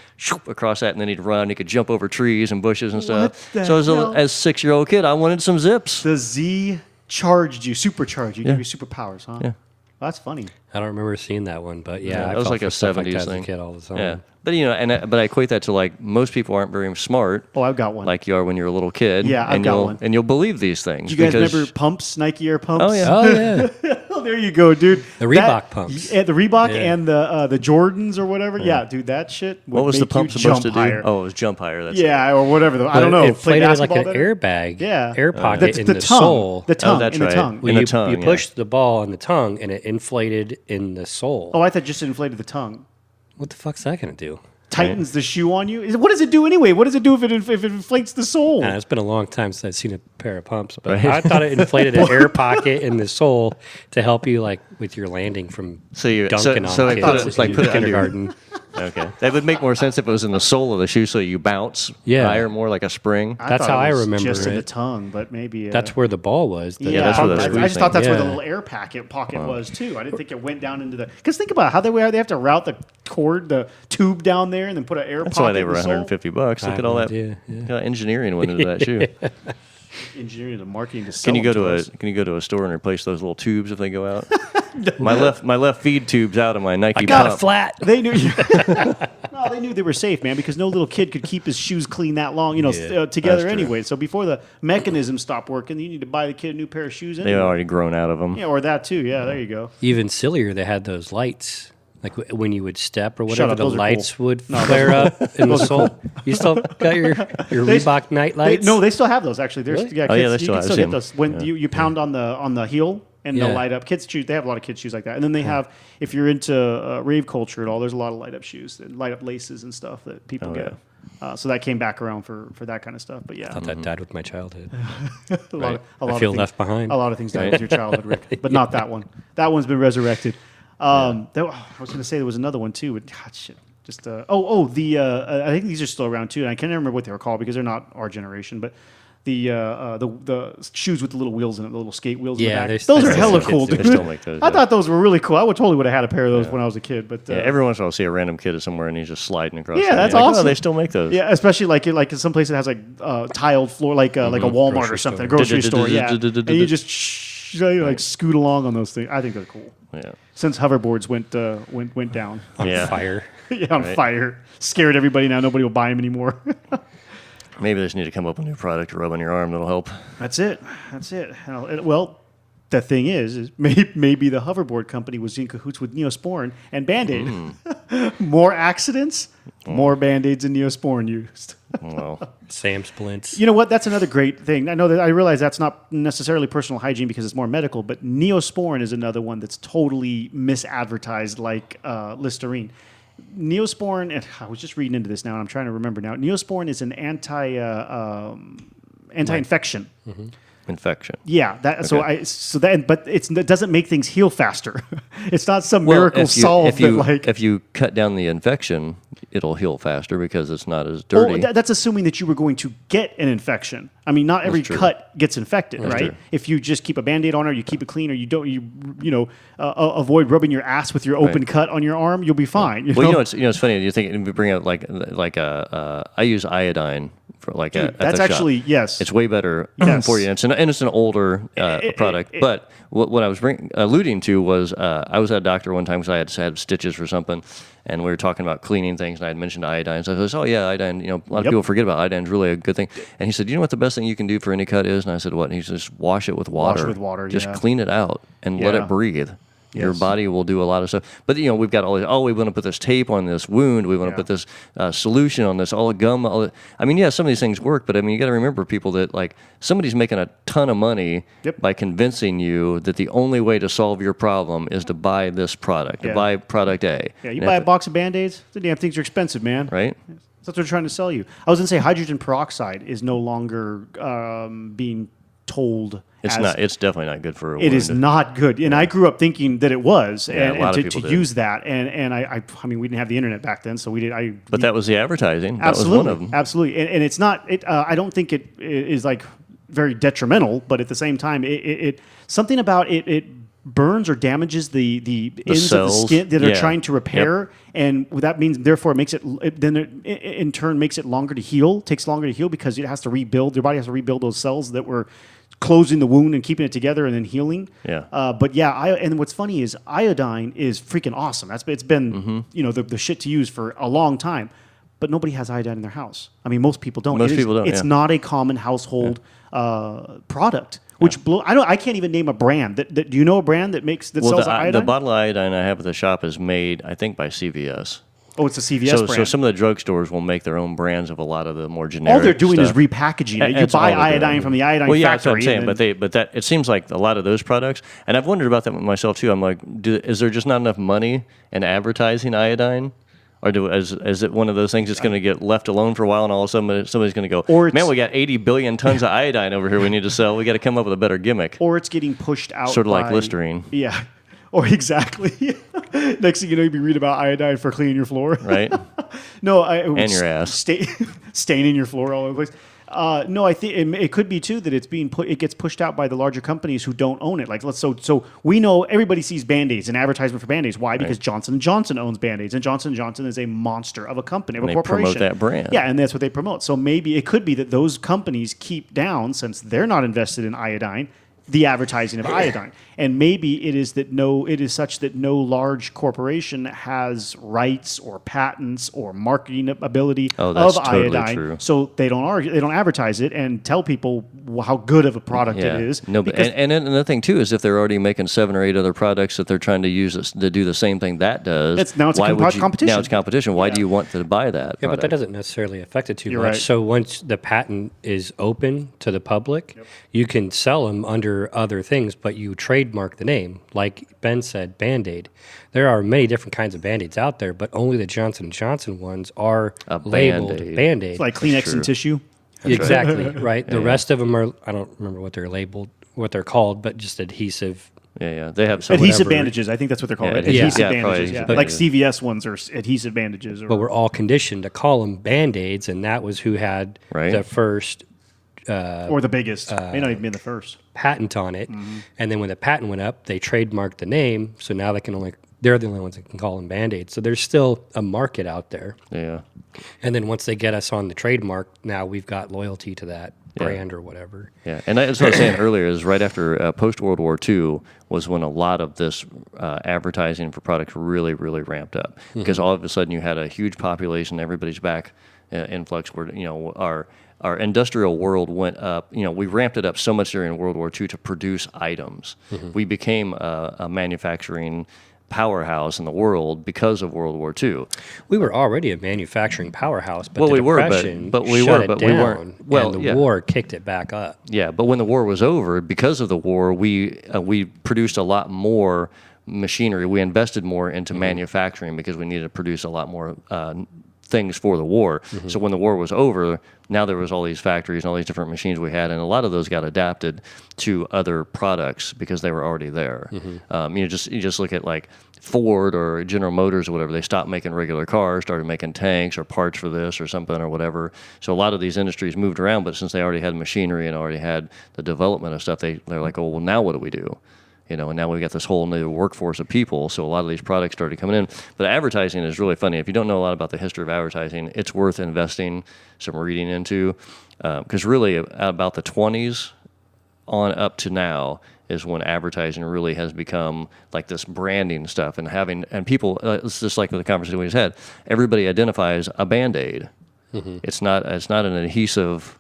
across that, and then he'd run. He could jump over trees and bushes and stuff. So as a 6-year-old kid, I wanted some zips. The Z supercharged you, give you superpowers, huh? Yeah. Well, that's funny. I don't remember seeing that one, but yeah, that was like a 70s thing. As a kid all the time. Yeah. But but I equate that to like most people aren't very smart. Oh, I've got one. Like you are when you're a little kid. Yeah, I've got one. And you'll believe these things. Do you guys remember pumps, Nike Air pumps? Oh yeah. Oh yeah. Oh, there you go, dude. The Reebok pumps. Yeah, the Reebok and the Jordans or whatever. Yeah, dude, that shit. What was the pump supposed to do? Higher. Oh, it was jump higher. That's or whatever. I don't know. It inflated like an airbag. Yeah. Air pocket in the tongue. sole. The tongue. That's in the right. tongue. In the tongue. You pushed the ball in the tongue, and it inflated in the sole. Oh, I thought just inflated the tongue. What the fuck's that going to do? Tightens the shoe on you. What does it do anyway? What does it do if it inflates the sole? It's been a long time since I've seen a pair of pumps, but I thought it inflated an air pocket in the sole to help you like with your landing from dunking on kids like in put it kindergarten. Okay, that would make more sense if it was in the sole of the shoe, so you bounce higher, more like a spring. I That's thought how it I was remember just in the it. tongue, but maybe That's where the ball was. Yeah, that's where the I squeeze just thought that's thing. where the Yeah. little air pocket was too. I didn't think it went down into the. Because think about how they have to route the cord, the tube down there, and then put an air. That's pocket why they in were the sole. $150. Look I at all have that no idea, yeah. look how engineering went into that shoe. Engineering and marketing to sell. Can you go them to us. Can you go to a store and replace those little tubes if they go out? My left feed tube's out of my Nike Got pump. it flat. They knew. No, they knew they were safe, man, because no little kid could keep his shoes clean that long, together That's true. anyway. So before the mechanism stopped working, you need to buy the kid a new pair of shoes. They Anyway. had already grown out of them. Yeah, or that too. Yeah, there you go. Even sillier, they had those lights. Like when you would step or Shut whatever, up, the those are lights cool. would flare up in the sole. You still got your Reebok night lights? No, they still have those actually. There's Really? yeah, Oh, yeah, kids, they you still can have- still I've get seen those when you pound on the heel and they'll Yeah. light up. Kids shoes, they have a lot of kids shoes like that. And then they have, if you're into rave culture at all, there's a lot of light up shoes and light up laces and stuff that people get. So that came back around for that kind of stuff. But yeah, I thought that died with my childhood. a lot I of feel things, left behind. A lot of things died with your childhood, Rick, but not that one. That one's been resurrected. I was going to say there was another one too. But God, shit. Just I think these are still around too. And I can't remember what they were called because they're not our generation. But the shoes with the little wheels in it, the little skate wheels. Yeah, in the back. there's- Those I are see hella some cool, kids dude. do. They still make those, I yeah. thought those were really cool. I totally would have had a pair of those when I was a kid. But Yeah, every once in a while, I'll see a random kid somewhere and he's just sliding across. Yeah, the that's like, awesome. Oh, they still make those. yeah, especially like in some place that has like tiled floor, like a Walmart Grocery or something, a store. grocery store. Yeah, and you just scoot along on those things. I think they're cool. Yeah. Since hoverboards went down, On Yeah. fire. yeah, on Right. fire, scared everybody. Now nobody will buy them anymore. Maybe they just need to come up with a new product to rub on your arm that'll help. That's it. Well, the thing is maybe the hoverboard company was in cahoots with Neosporin and Band-Aid. More accidents, more Band-Aids and Neosporin used. Well, Sam Splints. You know what? That's another great thing. I realize that's not necessarily personal hygiene because it's more medical, but Neosporin is another one that's totally misadvertised like Listerine. Neosporin, and I was just reading into this now, and I'm trying to remember now. Neosporin is an anti-infection. infection. Yeah, that. Okay. But it doesn't make things heal faster. It's not some miracle solve if you cut down the infection, it'll heal faster because it's not as dirty. That's assuming that you were going to get an infection. I mean, not every true. cut gets infected, right? true. If you just keep a Band-Aid on, or you keep it clean, or you don't, avoid rubbing your ass with your open cut on your arm, you'll be fine. Well, it's funny. You think we bring up I use iodine for Dude, at that's the actually shop. yes. It's way better Yes. for you. And it's an older product. But what I was alluding to was I was at a doctor one time because I had stitches for something, and we were talking about cleaning things, and I had mentioned iodine. So I was, oh yeah, iodine. A lot of people forget about iodine. It's really a good thing. And he said, you know what the best thing you can do for any cut is? And I said, what? And he said, just wash it with water. Wash it with water, Just yeah. clean it out and let Yeah. it breathe. Your Yes. body will do a lot of stuff. But, we've got all this, we want to put this tape on this wound. We want to put this solution on this, all the gum. Some of these things work, but, you got to remember, people, that, somebody's making a ton of money by convincing you that the only way to solve your problem is to buy this product, to buy product A. Yeah, you And buy a if- box of Band-Aids, the damn things are expensive, man. Right? That's what they're trying to sell you. I was going to say hydrogen peroxide is no longer being told. It's not. It's definitely not good for a It wound. is not good, and I grew up thinking that it was, Yeah, a and lot of to people did. use that, and I mean, we didn't have the internet back then, so we did. But that was the advertising. That absolutely, was one of them. absolutely, and it's not. I don't think it is very detrimental, but at the same time, it something about it burns or damages the ends of the cells. skin that are Yeah. trying to repair, and that means therefore it makes it then it in turn makes it longer to heal. Takes longer to heal because it has to rebuild. Your body has to rebuild those cells that were closing the wound and keeping it together and then healing. Yeah. But and what's funny is iodine is freaking awesome. It's been the shit to use for a long time. But nobody has iodine in their house. I mean, most people don't. Most people don't, It's yeah. not a common household product. Which I can't even name a brand. Do you know a brand that sells iodine? the bottle of iodine I have at the shop is made, I think, by CVS. Oh, it's a CVS brand. So some of the drugstores will make their own brands of a lot of the more generic. All they're doing stuff. is repackaging it. You That's buy all they're iodine doing. from the iodine well, yeah, factory. that's what I'm saying. But that it seems like a lot of those products, and I've wondered about that myself too. I'm like, is there just not enough money in advertising iodine? Or is it one of those things that's going to get left alone for a while, and all of a sudden somebody's going to go, man, we got 80 billion tons of iodine over here we need to sell. We got to come up with a better gimmick. Or it's getting pushed out. Sort of like by- Listerine. Yeah. Or exactly. Next thing you know, you'd be reading about iodine for cleaning your floor. right? No, And your ass. Staining your floor all over the place. No, I think it could be too that it gets pushed out by the larger companies who don't own it. Like so we know everybody sees Band-Aids and advertisement for Band-Aids. Why? Because Johnson & Johnson owns Band-Aids, and Johnson & Johnson is a monster of a company, of a corporation. Promote that brand. Yeah, and that's what they promote. So maybe it could be that those companies keep down, since they're not invested in iodine, the advertising of iodine. And maybe it is such that no large corporation has rights or patents or marketing ability of totally iodine. True. So they don't advertise it and tell people how good of a product it is. No, but and another thing too is if they're already making 7 or 8 other products that they're trying to use to do the same thing that does. Now it's competition. Now it's competition. Why do you want to buy that? Yeah, but that doesn't necessarily affect it too You're much. right. So once the patent is open to the public, you can sell them under other things, but you trademark the name. Like Ben said, Band-Aid. There are many different kinds of Band-Aids out there, but only the Johnson & Johnson ones are labeled Band-Aid. It's like Kleenex and tissue. Exactly, right? The rest of them are, I don't remember what they're labeled, what they're called, but just adhesive. Yeah. They have some Adhesive bandages. I think that's what they're called. Yeah, adhesive yeah, bandages. probably Yeah. adhesive Like bandages. CVS ones are adhesive bandages. But we're all conditioned to call them Band-Aids, and that was who had the first or the biggest. May not even be the first. Patent on it. And then when the patent went up, they trademarked the name, so now they're the only ones that can call them Band-Aids. So there's still a market out there. Yeah. And then once they get us on the trademark, now we've got loyalty to that brand or whatever. Yeah, and that's what I was saying earlier is right after post-World War II was when a lot of this advertising for products really, really ramped up. Because all of a sudden you had a huge population, everybody's back influx where, our industrial world went up. We ramped it up so much during World War II to produce items. We became a manufacturing powerhouse in the world because of World War II. We were already a manufacturing powerhouse, but Well, the we were, Depression but we shut were, it but down, we weren't. Well, and the war kicked it back up. Yeah, but when the war was over, because of the war, we produced a lot more machinery. We invested more into manufacturing because we needed to produce a lot more things for the war. So when the war was over, now there was all these factories and all these different machines we had, and a lot of those got adapted to other products because they were already there. You just look at like Ford or General Motors or whatever. They stopped making regular cars, started making tanks or parts for this or something or whatever. So a lot of these industries moved around, but since they already had machinery and already had the development of stuff, they're like, oh, well, now what do we do? And now we've got this whole new workforce of people, so a lot of these products started coming in. But advertising is really funny. If you don't know a lot about the history of advertising, it's worth investing some reading into, because really about the 20s on up to now is when advertising really has become like this branding stuff and people, it's just like the conversation we just had, everybody identifies a Band-Aid. It's not an adhesive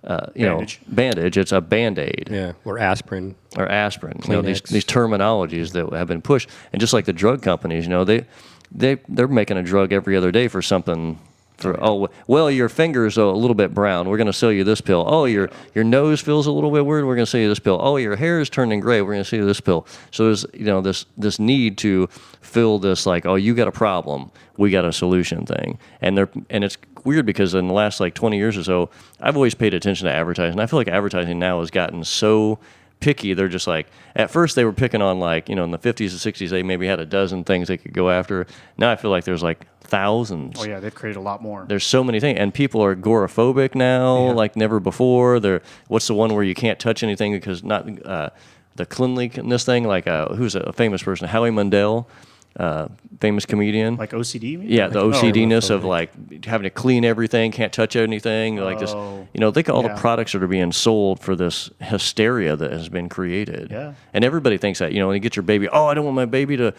bandage. It's a Band-Aid. Yeah, or aspirin. These terminologies that have been pushed, and just like the drug companies, they're making a drug every other day for something. Your finger's a little bit brown. We're going to sell you this pill. Oh, your nose feels a little bit weird. We're going to sell you this pill. Oh, your hair is turning gray. We're going to sell you this pill. So there's this need to fill this like, oh, you got a problem, we got a solution thing, and it's weird because in the last like 20 years or so, I've always paid attention to advertising. I feel like advertising now has gotten so picky. They're just like, at first they were picking on like, in the 50s and 60s, they maybe had a dozen things they could go after. Now I feel like there's like thousands. Oh yeah, they've created a lot more. There's so many things, and people are agoraphobic now, like never before. What's the one where you can't touch anything because not the cleanliness thing? Like who's a famous person? Howie Mandel. Famous comedian. Like OCD? Maybe? Yeah, the OCD-ness of like having to clean everything, can't touch anything. Like this, think of all the products that are being sold for this hysteria that has been created. Yeah. And everybody thinks that, when you get your baby, oh, I don't want my baby to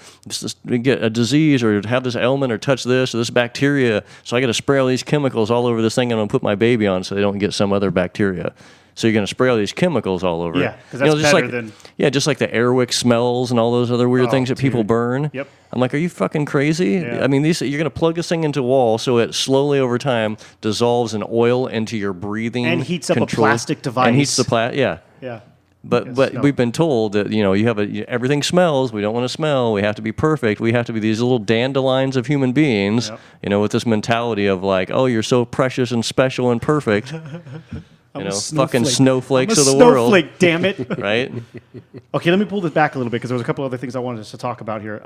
get a disease or have this ailment or touch this or this bacteria, so I got to spray all these chemicals all over this thing I'm going to put my baby on so they don't get some other bacteria. So you're going to spray all these chemicals all over. Yeah, because that's better than... Yeah, just like the Airwick smells and all those other weird things that people burn. Yep. I'm like, are you fucking crazy? Yeah. I mean, you're going to plug this thing into a wall so it slowly over time dissolves an oil into your breathing. And heats up a plastic device. And heats the Yeah. But we've been told that, everything smells. We don't want to smell. We have to be perfect. We have to be these little dandelions of human beings, with this mentality of like, oh, you're so precious and special and perfect. Fucking snowflakes of the world. Snowflake, damn it. Right? Okay, let me pull this back a little bit because there was a couple other things I wanted us to talk about here.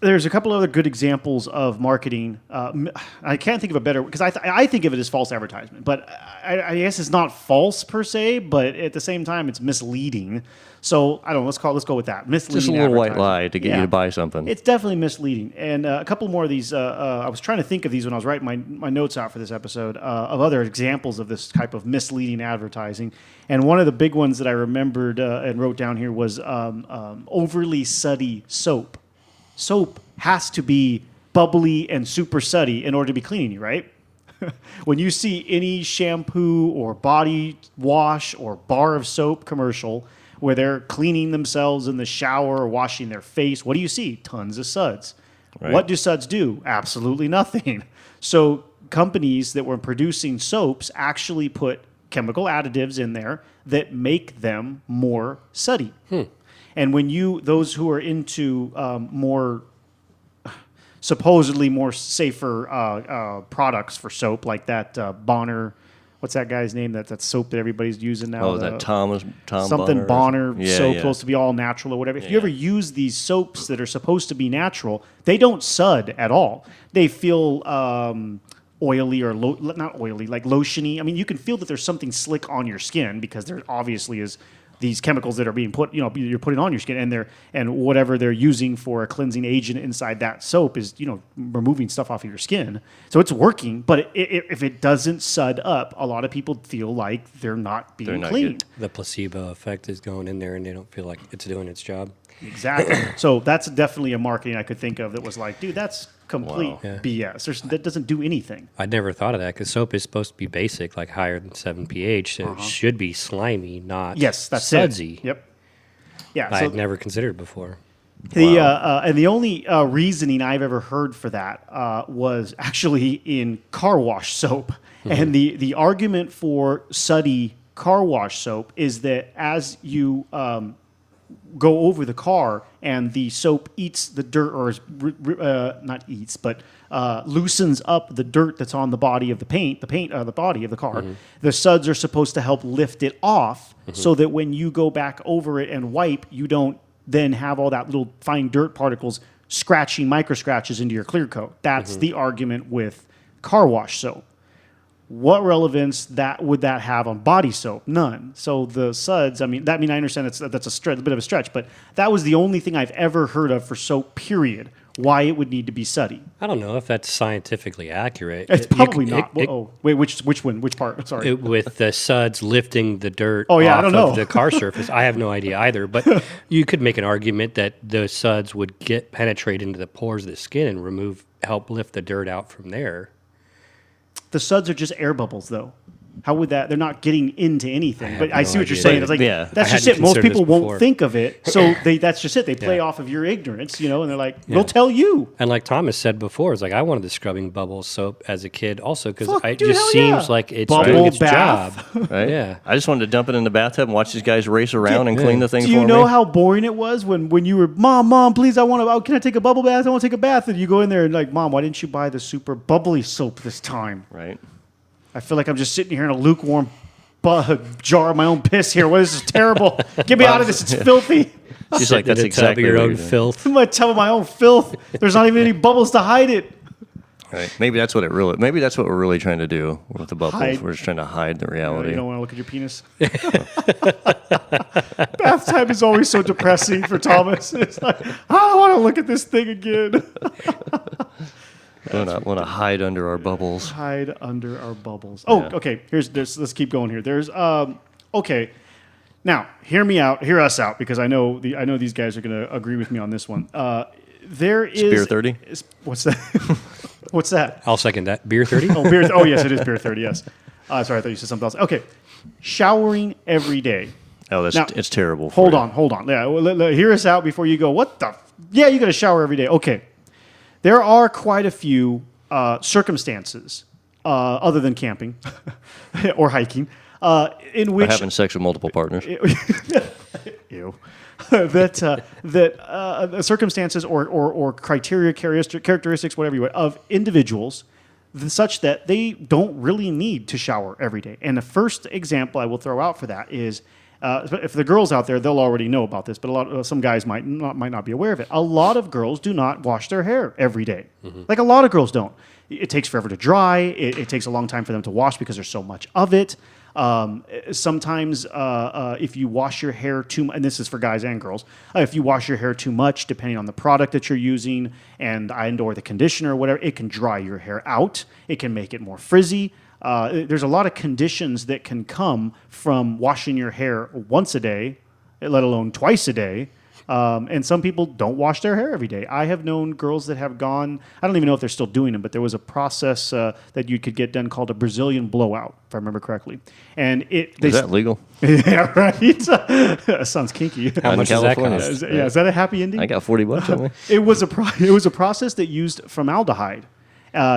There's a couple other good examples of marketing. I can't think of a better, because I think of it as false advertisement, but I guess it's not false per se, but at the same time it's misleading. So I don't know. Let's go with that. Misleading. Just a little white advertising. lie to get you to buy something. It's definitely misleading. And a couple more of these. I was trying to think of these when I was writing my notes out for this episode of other examples of this type of misleading advertising. And one of the big ones that I remembered and wrote down here was overly suddy soap. Soap has to be bubbly and super suddy in order to be cleaning you, right? When you see any shampoo or body wash or bar of soap commercial where they're cleaning themselves in the shower or washing their face, what do you see? Tons of suds. Right. What do suds do? Absolutely nothing. So companies that were producing soaps actually put chemical additives in there that make them more suddy. And when those who are into more supposedly more safer products for soap, like that Bonner, what's that guy's name? That soap that everybody's using now. Oh, that Tom something Bonner Yeah, soap yeah. supposed to be all natural or whatever. If you ever use these soaps that are supposed to be natural, they don't sud at all. They feel oily or not oily, like lotiony. I mean, you can feel that there's something slick on your skin because there obviously is these chemicals that are being put, you're putting on your skin, and whatever they're using for a cleansing agent inside that soap is, removing stuff off of your skin. So it's working, but if it doesn't sud up, a lot of people feel like they're not being cleaned. The placebo effect is going in there, and they don't feel like it's doing its job. Exactly. So that's definitely a marketing I could think of that was like, dude, that's complete Wow. Yeah. BS. That doesn't do anything. I'd never thought of that because soap is supposed to be basic, like higher than 7 pH. So it should be slimy, not Yes, that's sudsy. it. Yep. Yeah. I so had never considered before. and the only reasoning I've ever heard for that was actually in car wash soap. And the argument for suddy car wash soap is that as you go over the car and the soap eats the dirt, or not eats, but loosens up the dirt that's on the body of the body of the car. The suds are supposed to help lift it off so that when you go back over it and wipe, you don't then have all that little fine dirt particles scratching micro scratches into your clear coat. That's the argument with car wash soap. What relevance would that have on body soap? None. So the suds, I understand that's a bit of a stretch, but that was the only thing I've ever heard of for soap, period, why it would need to be suddy. I don't know if that's scientifically accurate. It's probably not. Wait, which one? Which part? Sorry. With the suds lifting the dirt I off don't know. of the car surface, I have no idea either. But you could make an argument that the suds would penetrate into the pores of the skin and help lift the dirt out from there. The suds are just air bubbles, though. How would that? They're not getting into anything. But have I no see what you're idea. saying. It's like, Yeah. that's I just hadn't it. Most considered people this won't before. think of it. So that's just it. They play Yeah. off of your ignorance, and they're like, they'll tell you. And like Thomas said before, it's like I wanted the scrubbing bubble soap as a kid also because Fuck, it dude, just hell seems yeah. like it's Bubble doing its bath. job. Right? Yeah. I just wanted to dump it in the bathtub and watch these guys race around and clean the thing Do for you me. know how boring it was when you were, Mom, please, can I take a bubble bath? I want to take a bath. And you go in there and like, Mom, why didn't you buy the super bubbly soap this time? Right? I feel like I'm just sitting here in a lukewarm jar of my own piss here. What is this? Terrible. Get me out of this. It's filthy. She's like, that's In a tub of exactly your what own you're doing. filth. I'm going to tub my own filth. There's not even any bubbles to hide it. Right. Maybe that's what we're really trying to do with the bubbles. Hide. We're just trying to hide the You reality. don't want to look at your penis. Bath time is always so depressing for Thomas. It's like, I don't want to look at this thing again. We want to hide under our bubbles. Hide under our bubbles. Oh, Yeah. okay. Let's keep going here. There's okay. Now, hear me out. Hear us out, because I know these guys are going to agree with me on this one. There is Beer 30? What's that? What's that? I'll second that. Beer 30? Oh, beer. Oh, yes, it is beer 30. Yes. Sorry, I thought you said something else. Okay, showering every day. Oh, Now, it's terrible. Hold on. Yeah, hear us out before you go. What the? Yeah, you got to shower every day. Okay, there are quite a few circumstances other than camping or hiking in which Having sex with multiple partners. Ew. that circumstances or criteria, characteristics, whatever you want, of individuals such that they don't really need to shower every day. And the first example I will throw out for that is if the girls out there, they'll already know about this, but some guys might not be aware of it. A lot of girls do not wash their hair every day. Like a lot of girls don't. It takes forever to dry. It takes a long time for them to wash because there's so much of it. Sometimes if you wash your hair too much, and this is for guys and girls, if you wash your hair too much, depending on the product that you're using or the conditioner or whatever, it can dry your hair out. It can make it more frizzy. There's a lot of conditions that can come from washing your hair once a day, let alone twice a day. And some people don't wash their hair every day. I have known girls that have gone, I don't even know if they're still doing it, but there was a process that you could get done called a Brazilian blowout, if I remember correctly. And is that legal? Yeah, right. Sounds kinky. How much does that California. cost? Yeah, is that a happy ending? I got $40 on me. It was a process that used formaldehyde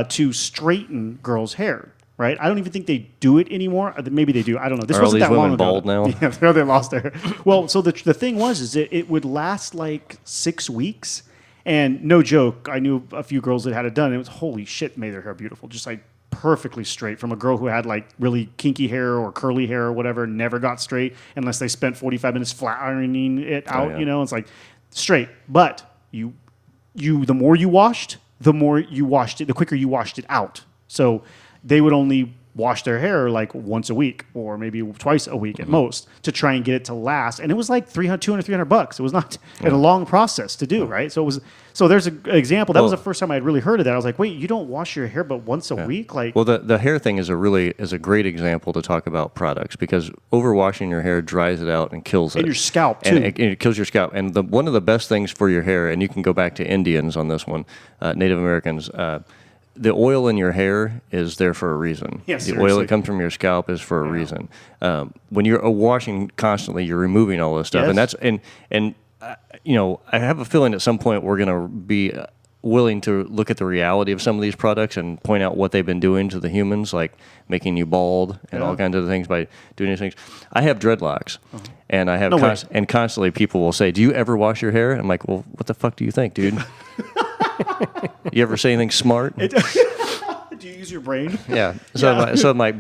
to straighten girls' hair. Right, I don't even think they do it anymore. Maybe they do. I don't know. This Are all wasn't these that long women ago. bald now? Yeah, they lost their hair. Well, so the thing was it would last like 6 weeks, and no joke. I knew a few girls that had it done. And it was holy shit, made their hair beautiful, just like perfectly straight. From a girl who had like really kinky hair or curly hair or whatever, never got straight unless they spent 45 minutes flat ironing it out. yeah. You know, it's like straight. But the more you washed, the quicker you washed it out. So they would only wash their hair like once a week or maybe twice a week at most to try and get it to last. And it was like $300 It was not a long process to do, right? So there's an example. That was the first time I had really heard of that. I was like, wait, you don't wash your hair but once a week? Like, well, the hair thing is a great example to talk about products because overwashing your hair dries it out and kills it. And your scalp, too. And it kills your scalp. And one of the best things for your hair, and you can go back to Indians on this one, Native Americans, the oil in your hair is there for a reason. Yeah, the oil that comes from your scalp is for a reason. When you're washing constantly, you're removing all this stuff, Yes. and I have a feeling at some point we're going to be willing to look at the reality of some of these products and point out what they've been doing to the humans, like making you bald and all kinds of things by doing these things. I have dreadlocks, and I have and constantly people will say, "Do you ever wash your hair?" I'm like, "Well, what the fuck do you think, dude?" You ever say anything smart? do you use your brain? Yeah. So I'm like,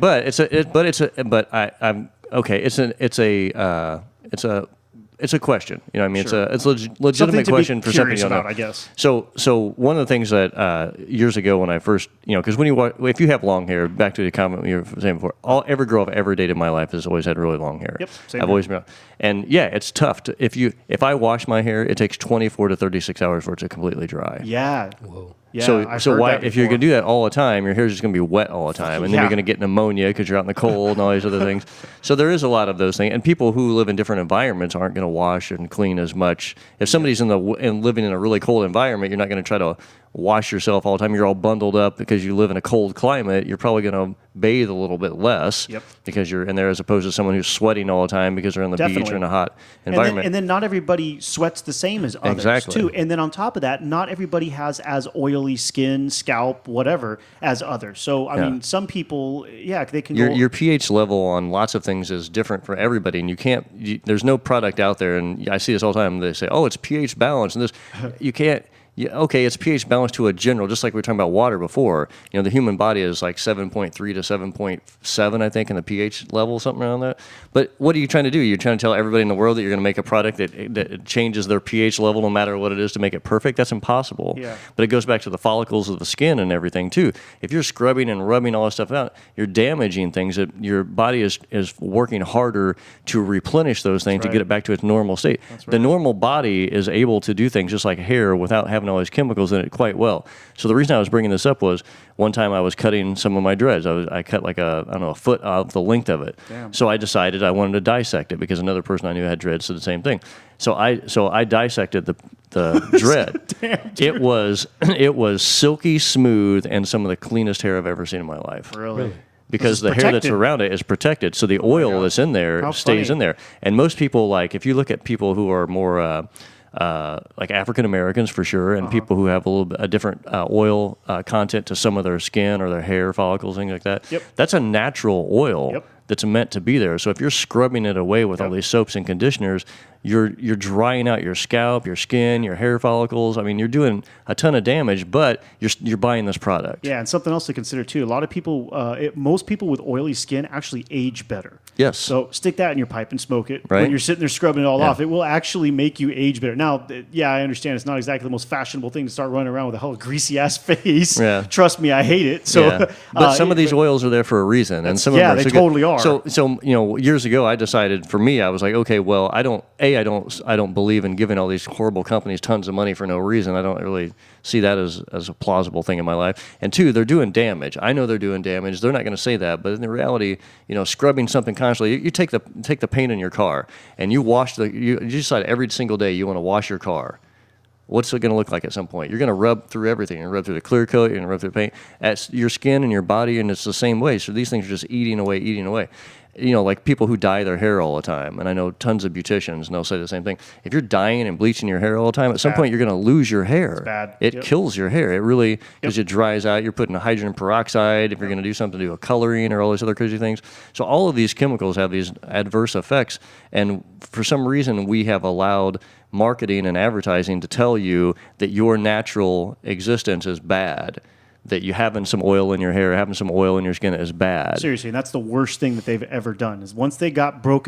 it's a question. You know what I mean? Sure. It's a legitimate Something to be question for something curious you don't know. about, I guess. So one of the things that years ago when I first, because if you have long hair, back to the comment you were saying before, every girl I've ever dated in my life has always had really long hair. Yep, same I've here. always been, and yeah, it's tough to if I wash my hair, it takes 24 to 36 hours for it to completely dry. Yeah. Whoa. Yeah, I've heard why that if you're before. going to do that all the time, your hair's just going to be wet all the time, and then Yeah. you're going to get pneumonia because you're out in the cold and all these other things. So there is a lot of those things, and people who live in different environments aren't going to wash and clean as much. If somebody's living in a really cold environment, you're not going to try to wash yourself all the time. You're all bundled up because you live in a cold climate. You're probably going to bathe a little bit less because you're in there, as opposed to someone who's sweating all the time because they're on the beach or in a hot environment. And then not everybody sweats the same as others, too. And then on top of that, not everybody has as oily skin, scalp, whatever, as others. So, I mean, some people, they can your pH level on lots of things is different for everybody, and there's no product out there, and I see this all the time. They say, "Oh, it's pH balance," and this, you can't. Yeah, okay, it's pH balanced to a general, just like we were talking about water before. The human body is like 7.3 to 7.7, I think, in the pH level, something around that. But what are you trying to do? You're trying to tell everybody in the world that you're going to make a product that changes their pH level no matter what it is to make it perfect? That's impossible. Yeah. But it goes back to the follicles of the skin and everything, too. If you're scrubbing and rubbing all this stuff out, you're damaging things that your body is working harder to replenish those things to get it back to its normal state. The normal body is able to do things just like hair without having all these chemicals in it quite well. So the reason I was bringing this up was one time I was cutting some of my dreads. I cut like a foot of the length of it. Damn. So I decided I wanted to dissect it because another person I knew had dreads, did the same thing. So I dissected the dread. Damn, it was silky smooth and some of the cleanest hair I've ever seen in my life. Really? Because the hair that's around it is protected, so the oil that's in there stays in there. And most people, like if you look at people who are more like African Americans for sure, and people who have a different oil content to some of their skin or their hair follicles, things like that. Yep. That's a natural oil that's meant to be there. So if you're scrubbing it away with all these soaps and conditioners, you're drying out your scalp, your skin, your hair follicles. I mean, you're doing a ton of damage, but you're buying this product. Yeah, and something else to consider too. A lot of people, most people with oily skin actually age better. Yes. So stick that in your pipe and smoke it. Right. When you're sitting there scrubbing it all off, it will actually make you age better. Now, yeah, I understand it's not exactly the most fashionable thing to start running around with a whole greasy ass face. Yeah. Trust me, I hate it. So, but some of these oils are there for a reason, and some of them are they so totally good. are. So years ago, I decided for me, I was like, okay, well, I don't believe in giving all these horrible companies tons of money for no reason. I don't really see that as a plausible thing in my life. And two, they're doing damage. I know they're doing damage. They're not going to say that, but in the reality, scrubbing something constantly, you take the paint in your car and you wash you decide every single day you want to wash your car. What's it going to look like at some point? You're going to rub through everything. You're going to rub through the clear coat. You're going to rub through the paint. At your skin and your body, and it's the same way. So these things are just eating away. Like people who dye their hair all the time. And I know tons of beauticians, and they'll say the same thing. If you're dyeing and bleaching your hair all the time, at some point you're going to lose your hair. It's bad. It kills your hair. It really, because it dries out. You're putting hydrogen peroxide. If you're going to do something, do a coloring or all these other crazy things. So all of these chemicals have these adverse effects. And for some reason, we have allowed marketing and advertising to tell you that your natural existence is bad, that you having some oil in your hair, having some oil in your skin is bad. Seriously, and that's the worst thing that they've ever done. Is once they broke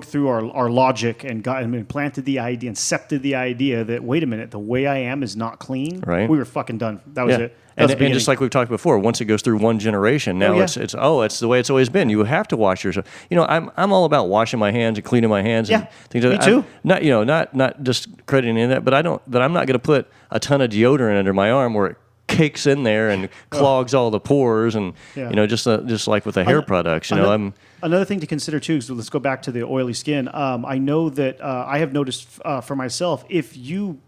through our logic and implanted the idea, incepted the idea that wait a minute, the way I am is not clean. Right. We were fucking done. That was it. And just like we've talked before, once it goes through one generation, now it's the way it's always been. You have to wash yourself. I'm all about washing my hands and cleaning my hands. Yeah, and things like me too. Not discrediting any of that, but I'm not going to put a ton of deodorant under my arm where it cakes in there and clogs all the pores, and just like with the hair products. Another thing to consider too. So let's go back to the oily skin. I know that I have noticed for myself, if you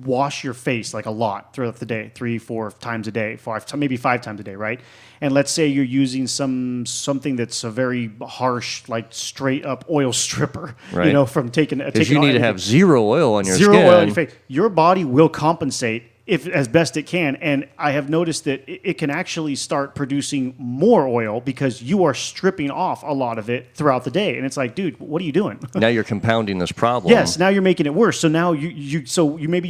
wash your face like a lot throughout the day, 3-4 times a day, maybe 5 times a day, right? And let's say you're using something that's a very harsh, like straight up oil stripper, right. From taking. Because you need to have zero oil on your skin. Zero oil on your face. Your body will compensate as best it can, and I have noticed that it can actually start producing more oil because you are stripping off a lot of it throughout the day, and it's like, dude, what are you doing? Now you're compounding this problem. Yes, now you're making it worse. So now you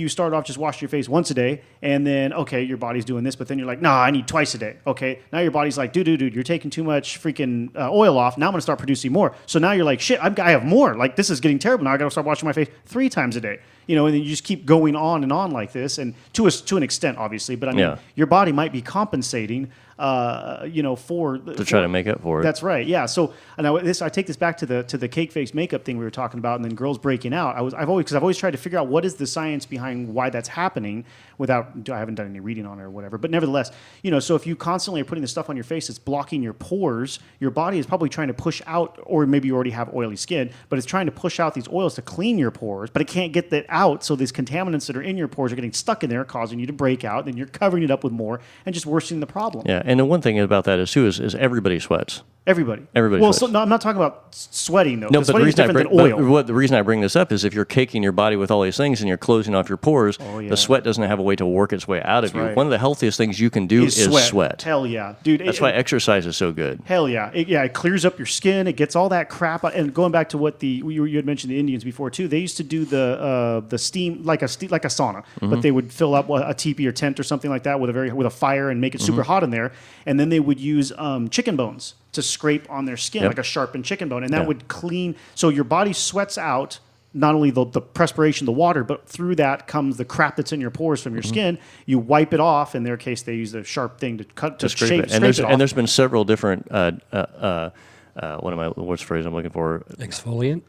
start off just washing your face once a day, and then okay, your body's doing this, but then you're like, nah, I need twice a day. Okay, now your body's like, dude, you're taking too much freaking oil off. Now I'm gonna start producing more. So now you're like, shit, I have more. Like this is getting terrible. Now I gotta start washing my face 3 times a day. And then you just keep going on and on like this, and to an extent, obviously. But I mean, your body might be compensating, to try to make up for it. That's right. Yeah. So I take this back to the cake face makeup thing we were talking about, and then girls breaking out. I've always tried to figure out what is the science behind why that's happening. I haven't done any reading on it or whatever. But nevertheless, so if you constantly are putting this stuff on your face, it's blocking your pores. Your body is probably trying to push out, or maybe you already have oily skin, but it's trying to push out these oils to clean your pores, but it can't get that out. So these contaminants that are in your pores are getting stuck in there, causing you to break out. Then you're covering it up with more and just worsening the problem. Yeah, and the one thing about that is everybody sweats. Everybody sweats. So, no, I'm not talking about sweating though. No, but the reason I bring this up is if you're caking your body with all these things and you're closing off your pores, the sweat doesn't have a way to work its way out of you. Right. One of the healthiest things you can do is sweat. Hell yeah, dude. That's why exercise is so good. Hell yeah, it clears up your skin. It gets all that crap out. And going back to what you had mentioned the Indians before too, they used to do the steam like a sauna, but they would fill up a teepee or tent or something like that with a fire and make it super hot in there, and then they would use chicken bones to scrape on their skin, like a sharpened chicken bone, and that would clean. So your body sweats out not only the perspiration, the water, but through that comes the crap that's in your pores from your skin. You wipe it off. In their case, they use the sharp thing to scrape it. And there's been several different what's the phrase I'm looking for? Exfoliant.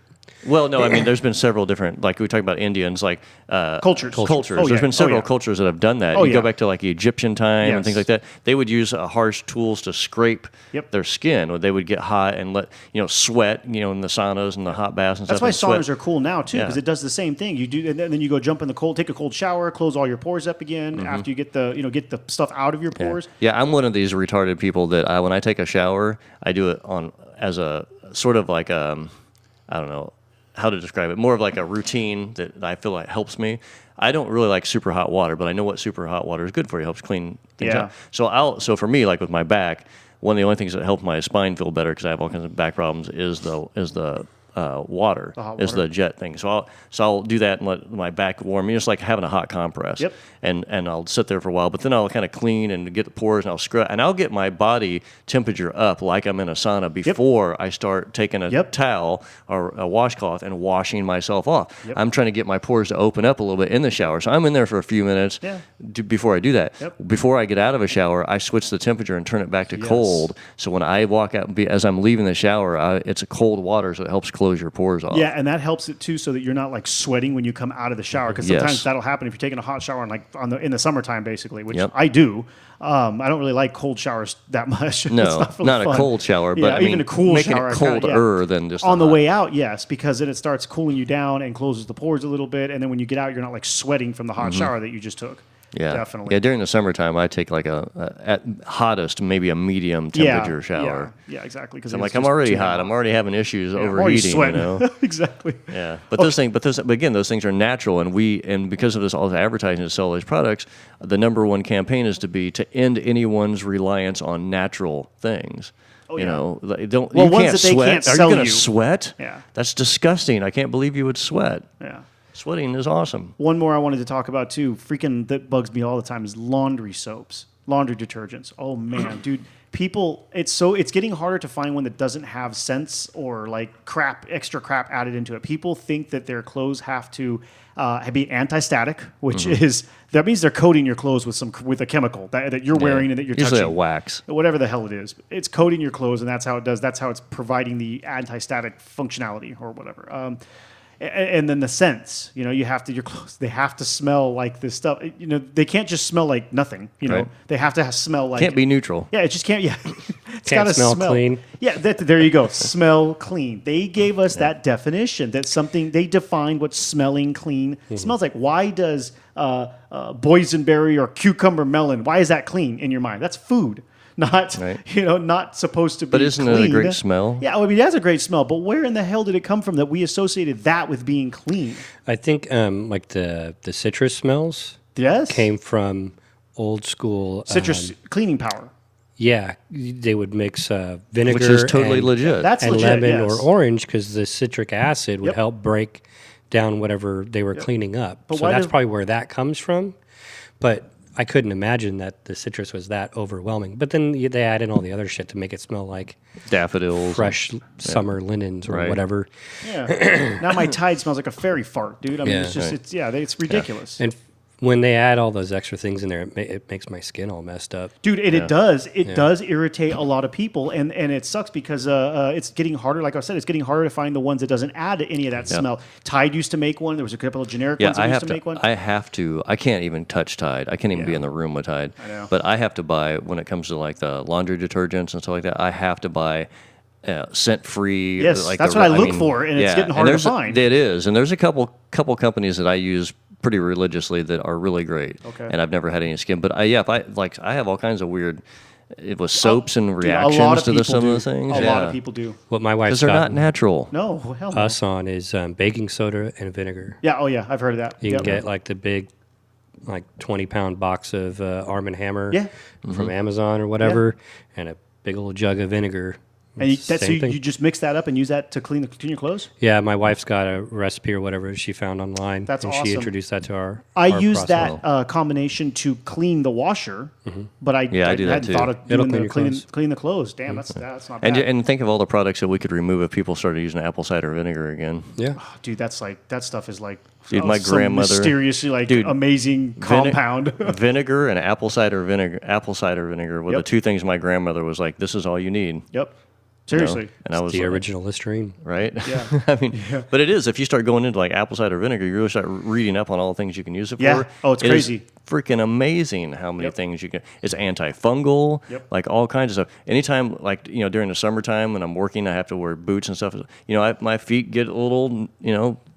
Well, no, I mean, there's been several different, like we talk about Indians, like cultures. There's been several cultures that have done that. You go back to like Egyptian time and things like that. They would use harsh tools to scrape their skin. They would get hot and let sweat, in the saunas and the hot baths and stuff. That's why saunas are cool now too, because it does the same thing. You do, and then you go jump in the cold, take a cold shower, close all your pores up again after you get the stuff out of your pores. Yeah, I'm one of these retarded people that when I take a shower, I do it as a sort of like I don't know how to describe it, more of like a routine that I feel like helps me. I don't really like super hot water, but I know what super hot water is good for. It helps clean things out. So for me, like with my back, one of the only things that help my spine feel better, because I have all kinds of back problems, is the water. hot Is water. the jet thing. So I'll do that and let my back warm. It's like having a hot compress. Yep. And I'll sit there for a while, but then I'll kind of clean and get the pores, and I'll scrub, and I'll get my body temperature up like I'm in a sauna before I start taking a towel or a washcloth and washing myself off. I'm trying to get my pores to open up a little bit in the shower. So I'm in there for a few minutes before I do that. Before I get out of a shower, I switch the temperature and turn it back to cold. So when I walk out, as I'm leaving the shower, it's a cold water, so it helps close your pores off. Yeah, and that helps it too, so that you're not like sweating when you come out of the shower. Because sometimes that'll happen if you're taking a hot shower in the summertime, basically, which I do. I don't really like cold showers that much. No, it's not a cold shower, but even a cool making shower, it colder than just on the way out. Yes, because then it starts cooling you down and closes the pores a little bit, and then when you get out, you're not like sweating from the hot shower that you just took. Yeah, definitely. Yeah, during the summertime, I take like at hottest, maybe a medium temperature shower. Yeah, exactly. Because I'm like, I'm already hot. I'm already having issues overheating. Sweating. You know? Exactly. Yeah, but again, those things are natural, and because of this, all the advertising to sell these products, the number one campaign is to end anyone's reliance on natural things. Oh, you yeah. know, don't. Well, you ones can't that they sweat. can't Are sell you going you. to sweat? Yeah. That's disgusting. I can't believe you would sweat. Yeah. Sweating is awesome. One more I wanted to talk about too, that bugs me all the time, is laundry soaps, laundry detergents. Oh man, dude, it's getting harder to find one that doesn't have scents or like extra crap added into it. People think that their clothes have to be anti-static, which that means they're coating your clothes with a chemical that you're wearing and that you're Usually touching. a wax. Whatever the hell it is. It's coating your clothes, and that's how it does. That's how it's providing the anti-static functionality or whatever. And then the scents, your clothes, they have to smell like this stuff. They can't just smell like nothing, Right. They have to smell like... Can't be neutral. Yeah, it just can't, It's Can't gotta smell clean. Yeah, there you go. Smell clean. They gave us that definition, they defined what smelling clean smells like. Why does boysenberry or cucumber melon, why is that clean in your mind? That's food. Not not supposed to be. But isn't clean. it a great smell? Yeah, I mean, it has a great smell. But where in the hell did it come from that we associated that with being clean? I think like the citrus smells came from old school citrus cleaning power. Yeah, they would mix vinegar, Which is totally legit. That's and legit, lemon yes. or orange because the citric acid would help break down whatever they were cleaning up. But so that's probably where that comes from. But I couldn't imagine that the citrus was that overwhelming. But then they add in all the other shit to make it smell like daffodils, fresh summer linens or whatever. Yeah. Now my Tide smells like a fairy fart, dude. I mean, it's just it's ridiculous. And when they add all those extra things in there, it makes my skin all messed up. Dude, it does. It does irritate a lot of people, and it sucks because it's getting harder. Like I said, it's getting harder to find the ones that doesn't add any of that smell. Tide used to make one. There was a couple of generic ones that used to make one. I have to. I can't even touch Tide. I can't even be in the room with Tide. I know. But I have to buy, when it comes to like the laundry detergents and stuff like that, I have to buy scent-free. Yes, that's what I look for, and it's getting harder to find. It is, and there's a couple companies that I use pretty religiously that are really great. Okay. And I've never had any skin. But I have all kinds of weird. It was soaps and Dude, reactions to some of the things. A lot of people do. What my wife's Because they're got not natural. No, hell no. us on is baking soda and vinegar. Yeah, oh yeah, I've heard of that. You can get like the big, like 20-pound box of Arm & Hammer from Amazon or whatever, and a big old jug of vinegar. And Same thing. you just mix that up and use that to clean your clothes? Yeah, my wife's got a recipe or whatever she found online. That's and awesome. She introduced that to our use process. that combination to clean the washer, but I do that hadn't too. thought of It'll doing clean your clean the clothes. Damn, that's not bad. And think of all the products that we could remove if people started using apple cider vinegar again. Yeah. Dude, that stuff is like Dude, my some grandmother- mysteriously amazing compound. Vinegar and apple cider vinegar were the two things my grandmother was like, this is all you need. Yep. Seriously. And I was The like, original Listerine. right? Yeah. I mean, but it is. If you start going into like apple cider vinegar, you really start reading up on all the things you can use it for. Yeah. Oh, it's It is crazy. freaking amazing how many things you can. It's antifungal, like all kinds of stuff. Anytime, like during the summertime when I'm working, I have to wear boots and stuff. My feet get a little,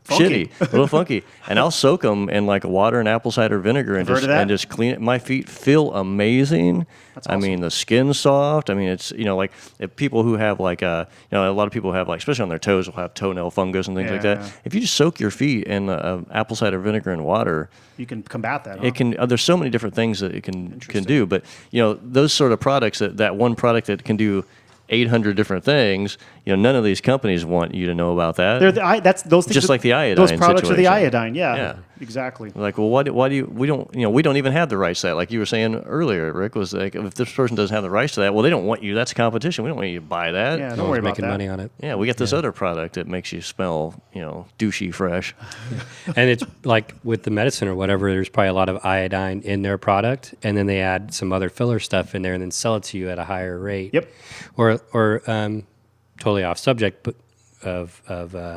Funky. shitty, a little funky, and I'll soak them in like water and apple cider vinegar and Heard of that? just clean it. My feet feel amazing. That's I mean, the skin's soft. I mean, it's like if people who have like a lot of people have like, especially on their toes, will have toenail fungus and things like that. Yeah. If you just soak your feet in apple cider vinegar and water, You can combat that. Huh? it can. There's so many different things that it can do. But those sort of products, that one product that can do 800 different things, none of these companies want you to know about that. That's those things. Just like the iodine Those products are the situation. iodine. Yeah. Yeah. Exactly. Like, well, why do you, we don't even have the rights to that. Like you were saying earlier, Rick, was like, if this person doesn't have the rights to that, well, they don't want you. That's competition. We don't want you to buy that. Yeah. Don't worry about making that. money on it. Yeah, we got this other product that makes you smell, douchey fresh. And it's like with the medicine or whatever, there's probably a lot of iodine in their product, and then they add some other filler stuff in there and then sell it to you at a higher rate. Yep. Or totally off subject, but of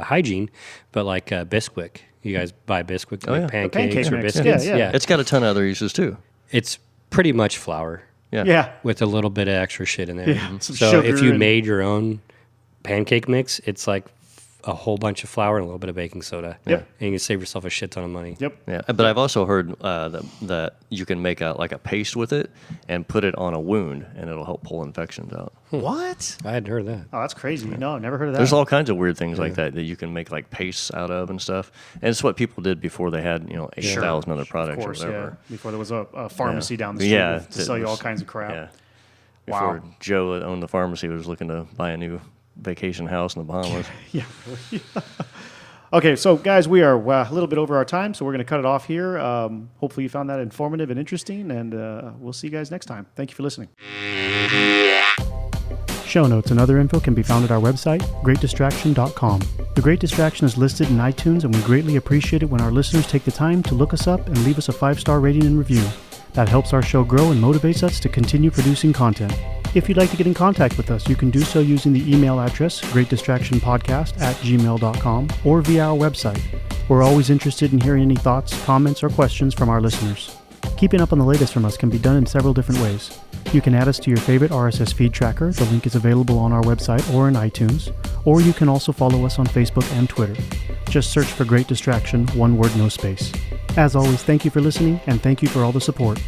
hygiene, but like Bisquick. You guys buy Bisquick to make pancakes pancake or mix. biscuits? Yeah. It's got a ton of other uses too. It's pretty much flour Yeah. with a little bit of extra shit in there. Yeah, some So if sugar you and- made your own pancake mix, it's like a whole bunch of flour and a little bit of baking soda. Yep. And you can save yourself a shit ton of money. Yep. Yeah, but I've also heard that you can make a paste with it and put it on a wound, and it'll help pull infections out. What? I hadn't heard of that. Oh, that's crazy. No, I've never heard of that. There's all kinds of weird things like that you can make like pastes out of and stuff. And it's what people did before they had 8,000 other products Of course, or whatever. yeah. Before there was a pharmacy down the street Yeah, to sell you all kinds of crap. Yeah. Wow. Before Joe that owned the pharmacy was looking to buy a new vacation house in the Bahamas. Yeah. Okay, so guys, we are a little bit over our time, so we're going to cut it off here. Hopefully you found that informative and interesting, and we'll see you guys next time. Thank you for listening. Show notes and other info can be found at our website, greatdistraction.com. The Great Distraction is listed in iTunes, and we greatly appreciate it when our listeners take the time to look us up and leave us a 5-star rating and review. That helps our show grow and motivates us to continue producing content. If you'd like to get in contact with us, you can do so using the email address, greatdistractionpodcast@gmail.com, or via our website. We're always interested in hearing any thoughts, comments, or questions from our listeners. Keeping up on the latest from us can be done in several different ways. You can add us to your favorite RSS feed tracker. The link is available on our website or in iTunes. Or you can also follow us on Facebook and Twitter. Just search for Great Distraction, one word, no space. As always, thank you for listening, and thank you for all the support.